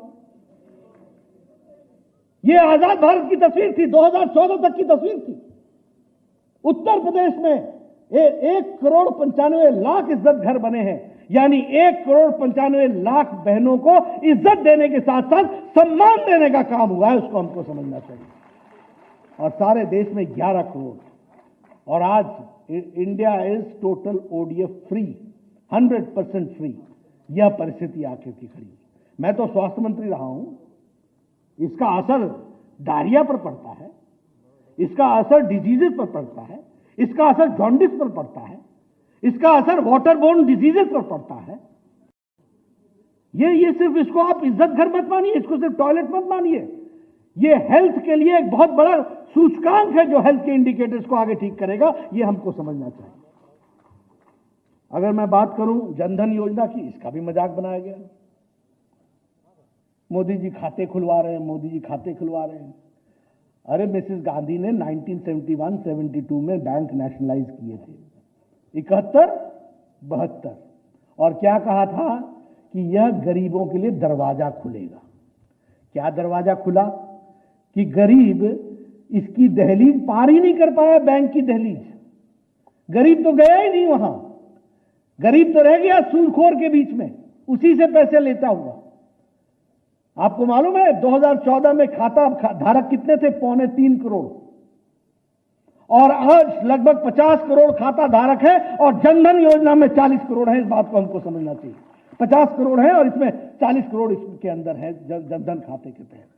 यह आजाद भारत की तस्वीर थी, 2014 तक की तस्वीर थी। उत्तर प्रदेश में 1 करोड़ 95 लाख इज्जत घर बने हैं, यानी 1 करोड़ 95 लाख बहनों को इज्जत देने के साथ साथ सम्मान देने का काम हुआ है। उसको हमको समझना चाहिए। और सारे देश में 11 करोड़। और आज India is total ODF free, 100% free. यह परिस्थिति आखिर की खड़ी। मैं तो स्वास्थ्य मंत्री रहा हूं, इसका असर डायरिया पर पड़ता है, इसका असर डिजीजेस पर पड़ता है, इसका असर जॉन्डिस पर पड़ता है, इसका असर वाटरबोर्न डिजीजेस पर पड़ता है। ये सिर्फ इसको आप इज्जत घर मत मानिए, इसको सिर्फ टॉयलेट मत मानिए। ये हेल्थ के लिए एक बहुत बड़ा सूचकांक है जो हेल्थ के इंडिकेटर्स को आगे ठीक करेगा। ये हमको समझना चाहिए। अगर मैं बात करूं जनधन योजना की, इसका भी मजाक बनाया गया। मोदी जी खाते खुलवा रहे हैं, मोदी जी खाते खुलवा रहे हैं। अरे मिसेस गांधी ने 1971-72 में बैंक नेशनलाइज किए थे, 71-72, और क्या कहा था कि यह गरीबों के लिए दरवाजा खुलेगा। क्या दरवाजा खुला कि गरीब इसकी दहलीज पार ही नहीं कर पाया, बैंक की दहलीज। गरीब तो गया ही नहीं वहां, गरीब तो रह गया सूदखोर के बीच में, उसी से पैसे लेता हुआ। आपको मालूम है 2014 में खाता धारक कितने थे? 2.25 करोड़, और आज लगभग 50 करोड़ खाता धारक है, और जनधन योजना में 40 करोड़ है। इस बात को हमको समझना चाहिए। 50 करोड़ है और इसमें 40 करोड़ इसके अंदर है जनधन खाते के तहत।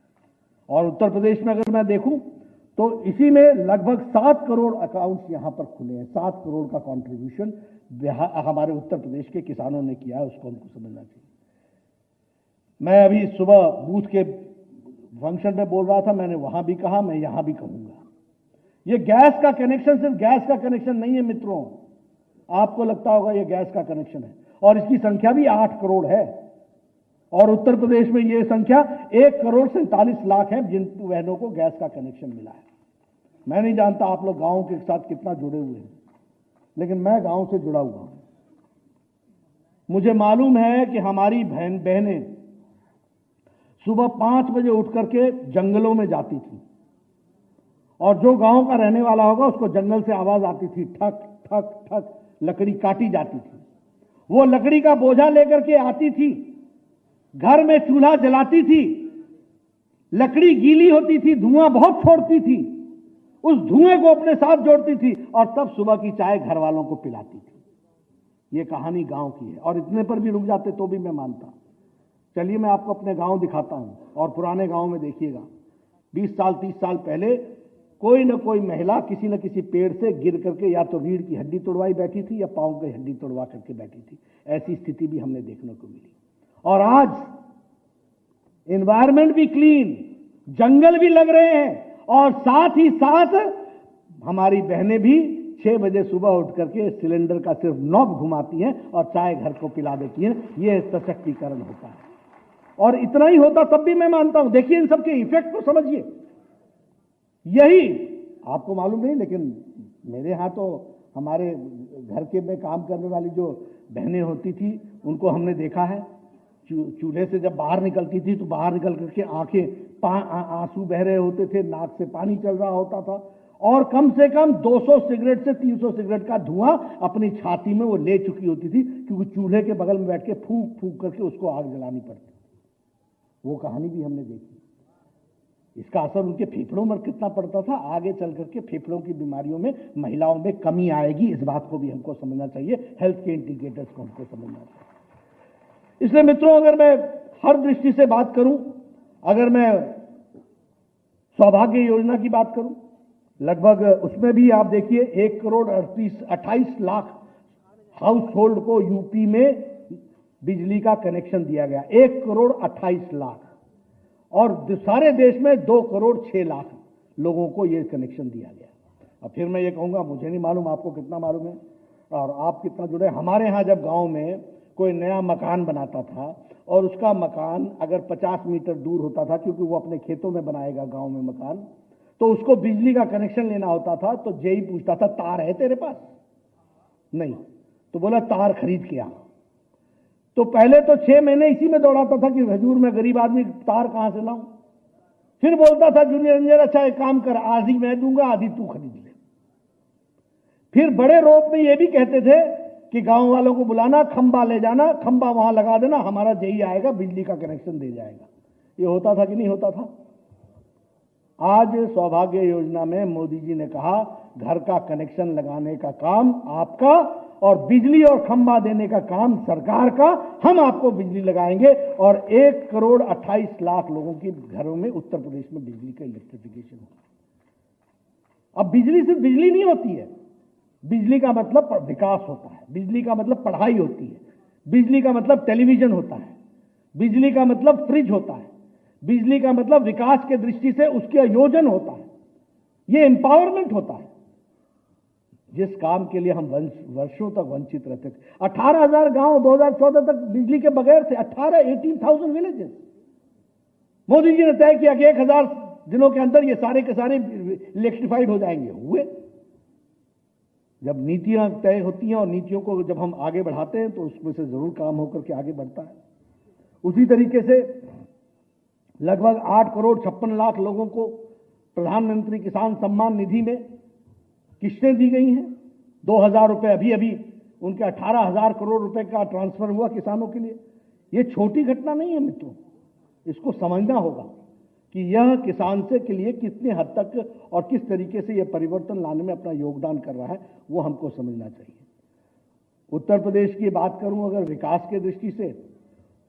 और उत्तर प्रदेश में अगर मैं देखूं तो इसी में लगभग 7 करोड़ अकाउंट्स यहां पर खुले हैं। 7 करोड़ का कंट्रीब्यूशन हमारे उत्तर प्रदेश के किसानों ने किया है, उसको हमको समझना चाहिए। मैं अभी सुबह बूथ के फंक्शन में बोल रहा था, मैंने वहां भी कहा, मैं यहां भी कहूंगा, ये गैस का कनेक्शन सिर्फ गैस का कनेक्शन नहीं है मित्रों। आपको लगता होगा ये गैस का कनेक्शन है, और इसकी संख्या भी 8 करोड़ है, और उत्तर प्रदेश में यह संख्या 1,47,00,000 है जिन बहनों को गैस का कनेक्शन मिला है। मैं नहीं जानता आप लोग गांव के साथ कितना जुड़े हुए हैं, लेकिन मैं गांव से जुड़ा हुआ हूं। मुझे मालूम है कि हमारी बहनें सुबह 5 बजे उठ करके जंगलों में जाती थी, और जो गांव का रहने वाला होगा उसको जंगल से आवाज आती थी, ठक ठक ठक, लकड़ी काटी जाती थी। वो लकड़ी का बोझा लेकर के आती थी, घर में चूल्हा जलाती थी, लकड़ी गीली होती थी, धुआं बहुत छोड़ती थी, उस धुएं को अपने साथ जोड़ती थी, और तब सुबह की चाय घर वालों को पिलाती थी। ये कहानी गांव की है, और इतने पर भी रुक जाते तो भी मैं मानता। चलिए मैं आपको अपने गांव दिखाता हूं, और पुराने गांव में देखिएगा 20 साल 30 साल पहले कोई न कोई महिला किसी न किसी पेड़ से गिर करके या तो रीढ़ की हड्डी तोड़वाई बैठी थी या पांव की हड्डी तोड़वा करके बैठी थी। ऐसी स्थिति भी हमने देखने को मिली। और आज एनवायरमेंट भी क्लीन, जंगल भी लग रहे हैं, और साथ ही साथ हमारी बहनें भी 6 बजे सुबह उठ करके सिलेंडर का सिर्फ नॉब घुमाती हैं और चाय घर को पिला देती हैं। यह सशक्तिकरण होता है। और इतना ही होता तब भी मैं मानता हूं। देखिए इन सबके इफेक्ट को समझिए। यही आपको मालूम नहीं, लेकिन मेरे यहां तो हमारे घर के में काम करने वाली जो बहनें होती थी उनको हमने देखा है, चूल्हे से जब बाहर निकलती थी तो बाहर निकल करके आंखें आंसू बह रहे होते थे, नाक से पानी चल रहा होता था, और कम से कम 200 सिगरेट से 300 सिगरेट का धुआं अपनी छाती में वो ले चुकी होती थी, क्योंकि चूल्हे के बगल में बैठ के फूंक फूंक करके उसको आग जलानी पड़ती। वो कहानी भी हमने देखी। इसका असर उनके फेफड़ों में कितना पड़ता था, आगे चल करके फेफड़ों की बीमारियों में महिलाओं में कमी आएगी। इस बात को भी हमको समझना चाहिए, हेल्थ के इंडिकेटर्स को हमको समझना चाहिए। इसलिए मित्रों, अगर मैं हर दृष्टि से बात करूं, अगर मैं सौभाग्य योजना की बात करूं, लगभग उसमें भी आप देखिए 1,28,00,000 हाउस होल्ड को यूपी में बिजली का कनेक्शन दिया गया। 1,28,00,000, और सारे देश में 2,06,00,000 लोगों को यह कनेक्शन दिया गया। अब फिर मैं ये कहूंगा, मुझे नहीं मालूम आपको कितना मालूम है और आप कितना जुड़े। हमारे यहां जब गांव में कोई नया मकान बनाता था और उसका मकान अगर 50 मीटर दूर होता था, क्योंकि वो अपने खेतों में बनाएगा गांव में मकान, तो उसको बिजली का कनेक्शन लेना होता था, तो जेई पूछता था तार है तेरे पास? नहीं, तो बोला तार खरीद के आ। तो पहले तो 6 महीने इसी में दौड़ाता था कि हजूर मैं गरीब आदमी तार कहां से लाऊं। फिर बोलता था जूनियर इंजीनियर, अच्छा एक काम कर, आधी मैं दूंगा आधी तू खरीद ले। फिर बड़े रोप में ये भी कहते थे कि गांव वालों को बुलाना, खंबा ले जाना, खंबा वहां लगा देना, हमारा जेई आएगा बिजली का कनेक्शन दे जाएगा। ये होता था कि नहीं होता था? आज सौभाग्य योजना में मोदी जी ने कहा घर का कनेक्शन लगाने का काम आपका, और बिजली और खंबा देने का काम सरकार का, हम आपको बिजली लगाएंगे और 1,28,00,000 लोगों के घरों में उत्तर प्रदेश में बिजली का इलेक्ट्रिफिकेशन होगा। अब बिजली सिर्फ बिजली नहीं होती है, बिजली का मतलब विकास होता है, बिजली का मतलब पढ़ाई होती है, बिजली का मतलब टेलीविजन होता है, बिजली का मतलब फ्रिज होता है, बिजली का मतलब विकास के दृष्टि से उसके आयोजन होता है, ये एम्पावरमेंट होता है, जिस काम के लिए हम वर्षों तक वंचित रहते थे। 18,000 गांव 2014 तक बिजली के बगैर थे, 18,000 विलेजेस। मोदी जी ने तय किया कि 1,000 दिनों के अंदर ये सारे के सारे इलेक्ट्रिफाइड हो जाएंगे, हुए। जब नीतियां तय होती हैं और नीतियों को जब हम आगे बढ़ाते हैं तो उसमें से जरूर काम होकर के आगे बढ़ता है। उसी तरीके से लगभग 8,56,00,000 लोगों को प्रधानमंत्री किसान सम्मान निधि में किस्तें दी गई हैं। 2,000 रुपए अभी उनके 18,000 करोड़ रुपए का ट्रांसफर हुआ किसानों के लिए। ये छोटी घटना नहीं है मित्रों, इसको समझना होगा कि यह किसान से के लिए कितने हद तक और किस तरीके से यह परिवर्तन लाने में अपना योगदान कर रहा है, वो हमको समझना चाहिए। उत्तर प्रदेश की बात करूं अगर विकास के दृष्टि से,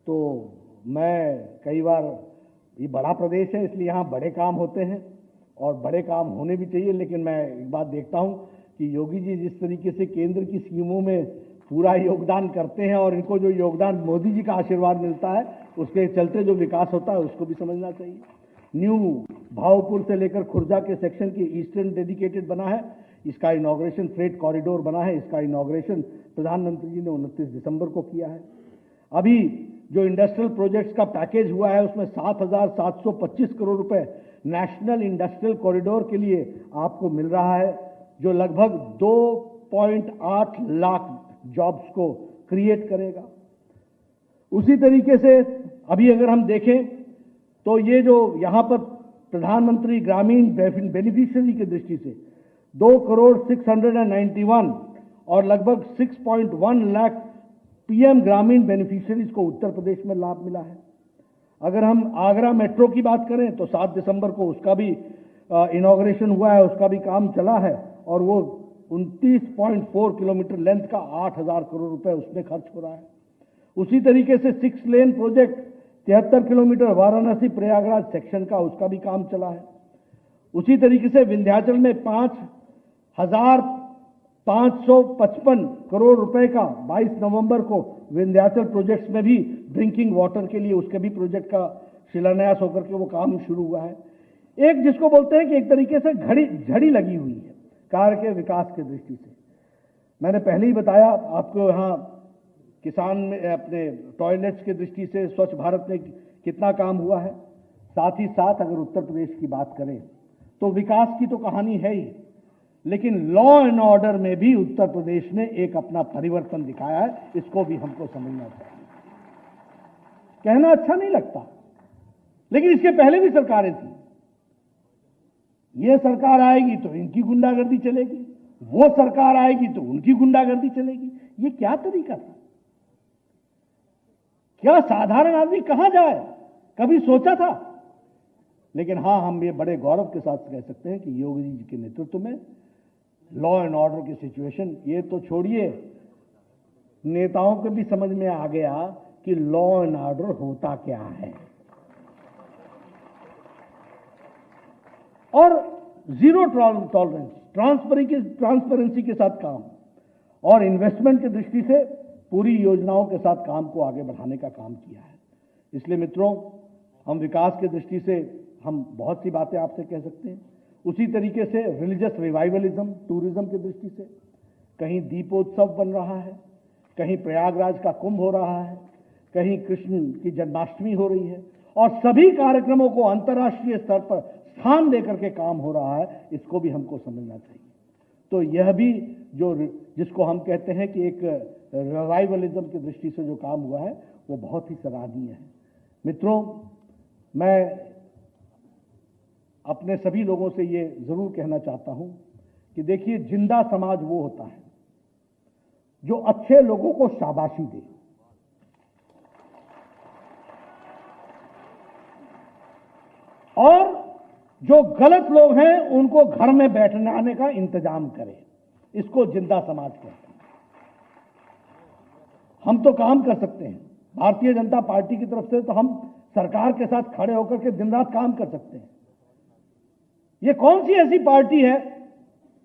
तो मैं कई बार, ये बड़ा प्रदेश है इसलिए यहाँ बड़े काम होते हैं और बड़े काम होने भी चाहिए, लेकिन मैं एक बात देखता हूं कि योगी जी जिस तरीके से केंद्र की स्कीमों में पूरा योगदान करते हैं और इनको जो योगदान मोदी जी का आशीर्वाद मिलता है उसके चलते जो विकास होता है उसको भी समझना चाहिए। न्यू भावपुर से लेकर खुर्जा के सेक्शन की ईस्टर्न डेडिकेटेड बना है, इसका इनॉग्रेशन फ्रेट कॉरिडोर बना है, इसका इनॉग्रेशन प्रधानमंत्री जी ने 29 दिसंबर को किया है। अभी जो इंडस्ट्रियल प्रोजेक्ट्स का पैकेज हुआ है उसमें 7,725 करोड़ रुपए नेशनल इंडस्ट्रियल कॉरिडोर के लिए आपको मिल रहा है, जो लगभग 2.8 लाख जॉब्स को क्रिएट करेगा। उसी तरीके से अभी अगर हम देखें तो ये जो यहां पर प्रधानमंत्री ग्रामीण बेनिफिशियरी की दृष्टि से 2,691 और लगभग 6.1 लाख पीएम ग्रामीण बेनिफिशियरीज को उत्तर प्रदेश में लाभ मिला है। अगर हम आगरा मेट्रो की बात करें तो 7 दिसंबर को उसका भी इनॉग्रेशन हुआ है, उसका भी काम चला है और वो 29.4 किलोमीटर लेंथ का 8,000 करोड़ रुपए उसमें खर्च हो रहा है। उसी तरीके से 6 लेन project 73 kilometre Varanasi Prayagraj section का, उसका भी काम चला है। उसी तरीके से विंध्याचल में 5,555 करोड़ रुपए का 22 नवंबर को विंध्याचल प्रोजेक्ट्स में भी ड्रिंकिंग वाटर के लिए उसके भी प्रोजेक्ट का शिलान्यास होकर के वो काम शुरू हुआ है। एक जिसको बोलते हैं कि एक तरीके से झड़ी लगी हुई है कार्य के विकास के दृष्टि से। मैंने पहले ही बताया आपको यहाँ किसान में अपने टॉयलेट्स के दृष्टि से स्वच्छ भारत में कितना काम हुआ है। साथ ही साथ अगर उत्तर प्रदेश की बात करें तो विकास की तो कहानी है ही, लेकिन लॉ एंड ऑर्डर में भी उत्तर प्रदेश ने एक अपना परिवर्तन दिखाया है, इसको भी हमको समझना चाहिए। कहना अच्छा नहीं लगता, लेकिन इसके पहले भी सरकारें थी। ये सरकार आएगी तो इनकी गुंडागर्दी चलेगी, वो सरकार आएगी तो उनकी गुंडागर्दी चलेगी। ये क्या तरीका था? क्या साधारण आदमी कहां जाए, कभी सोचा था? लेकिन हां, हम ये बड़े गौरव के साथ कह सकते हैं कि योगी जी के नेतृत्व में लॉ एंड ऑर्डर की सिचुएशन, ये तो छोड़िए, नेताओं को भी समझ में आ गया कि लॉ एंड ऑर्डर होता क्या है। और जीरो टॉलरेंस, ट्रांसपेरेंसी के साथ काम और इन्वेस्टमेंट की दृष्टि से पूरी योजनाओं के साथ काम को आगे बढ़ाने का काम किया है। इसलिए मित्रों, हम विकास की दृष्टि से हम बहुत सी बातें आपसे कह सकते हैं। उसी तरीके से रिलीजियस रिवाइवलिज्म, टूरिज्म की दृष्टि से कहीं दीपोत्सव बन रहा है, कहीं प्रयागराज का कुंभ हो रहा है, कहीं कृष्ण की जन्माष्टमी हो रही है और सभी कार्यक्रमों को अंतर्राष्ट्रीय स्तर पर स्थान देकर के काम हो रहा है। इसको भी हमको समझना चाहिए। तो यह भी जो जिसको हम कहते हैं कि एक रिवाइवलिज्म की दृष्टि से जो काम हुआ है वो बहुत ही सराहनीय है। मित्रों, मैं अपने सभी लोगों से ये जरूर कहना चाहता हूं कि देखिए, जिंदा समाज वो होता है जो अच्छे लोगों को शाबाशी दे और जो गलत लोग हैं उनको घर में बैठने आने का इंतजाम करे। इसको जिंदा समाज कहते हैं। हम तो काम कर सकते हैं। भारतीय जनता पार्टी की तरफ से तो हम सरकार के साथ खड़े होकर के दिन रात काम कर सकते हैं। ये कौन सी ऐसी पार्टी है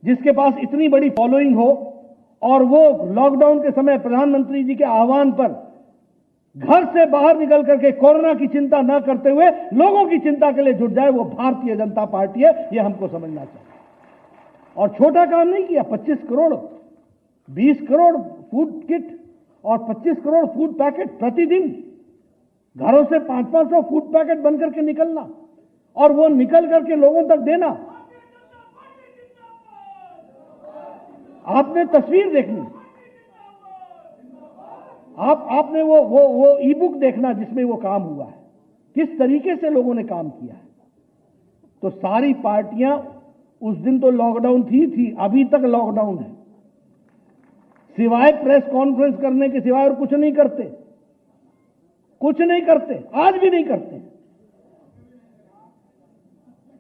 जिसके पास इतनी बड़ी फॉलोइंग हो और वो लॉकडाउन के समय प्रधानमंत्री जी के आह्वान पर घर से बाहर निकल करके कोरोना की चिंता न करते हुए लोगों की चिंता के लिए जुट जाए? वो भारतीय जनता पार्टी है, ये हमको समझना चाहिए। और छोटा काम नहीं किया। 25 करोड़, 20 करोड़ फूड किट और 25 करोड़ फूड पैकेट प्रतिदिन, घरों से 500-500 फूड पैकेट बनकर के निकलना और वो निकल करके लोगों तक देना। आपने तस्वीर देखनी, आपने वो ई बुक देखना जिसमें वो काम हुआ है, किस तरीके से लोगों ने काम किया है। तो सारी पार्टियां, उस दिन तो लॉकडाउन थी, अभी तक लॉकडाउन है, सिवाय प्रेस कॉन्फ्रेंस करने के सिवाय और कुछ नहीं करते, कुछ नहीं करते, आज भी नहीं करते।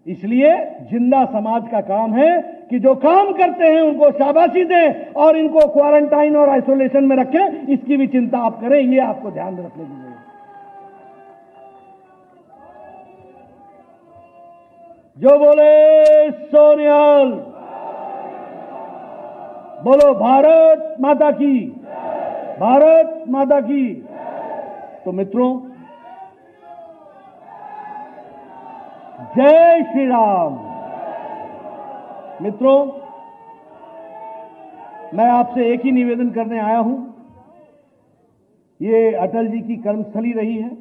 इसलिए जिंदा समाज का काम है कि जो काम करते हैं उनको शाबाशी दें और इनको क्वारंटाइन और आइसोलेशन में रखें, इसकी भी चिंता आप करें, ये आपको ध्यान में रखने की जरूरत है। जो बोले सोनियाल, बोलो भारत माता की, भारत माता की। तो मित्रों, जय श्री राम। मित्रों, मैं आपसे एक ही निवेदन करने आया हूं। ये अटल जी की कर्मस्थली रही है।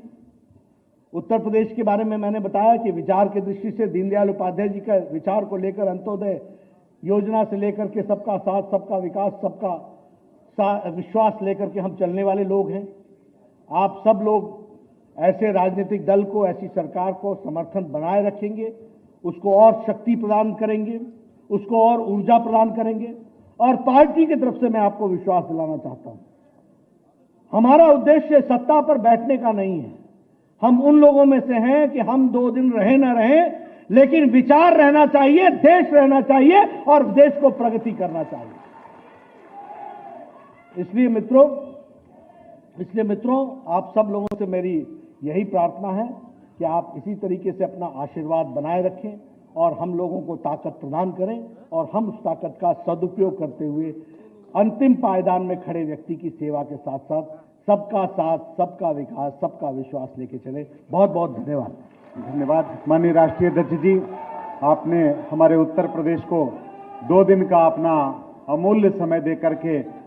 उत्तर प्रदेश के बारे में मैंने बताया कि विचार की दृष्टि से दीनदयाल उपाध्याय जी का विचार को लेकर अंत्योदय योजना से लेकर के सबका साथ, सबका विकास, सबका विश्वास लेकर के हम चलने वाले लोग हैं। आप सब लोग ऐसे राजनीतिक दल को, ऐसी सरकार को समर्थन बनाए रखेंगे, उसको और शक्ति प्रदान करेंगे, उसको और ऊर्जा प्रदान करेंगे। और पार्टी की तरफ से मैं आपको विश्वास दिलाना चाहता हूं, हमारा उद्देश्य सत्ता पर बैठने का नहीं है। हम उन लोगों में से हैं कि हम 2 दिन रहे न रहे, लेकिन विचार रहना चाहिए, देश रहना चाहिए और देश को प्रगति करना चाहिए। इसलिए मित्रों, आप सब लोगों से मेरी यही प्रार्थना है कि आप इसी तरीके से अपना आशीर्वाद बनाए रखें और हम लोगों को ताकत प्रदान करें और हम उस ताकत का सदुपयोग करते हुए अंतिम पायदान में खड़े व्यक्ति की सेवा के साथ साथ सबका साथ, सबका विकास, सबका विश्वास लेके चले। बहुत बहुत धन्यवाद। धन्यवाद माननीय राष्ट्रीय अध्यक्ष जी, आपने हमारे उत्तर प्रदेश को 2 दिन का अपना अमूल्य समय दे करके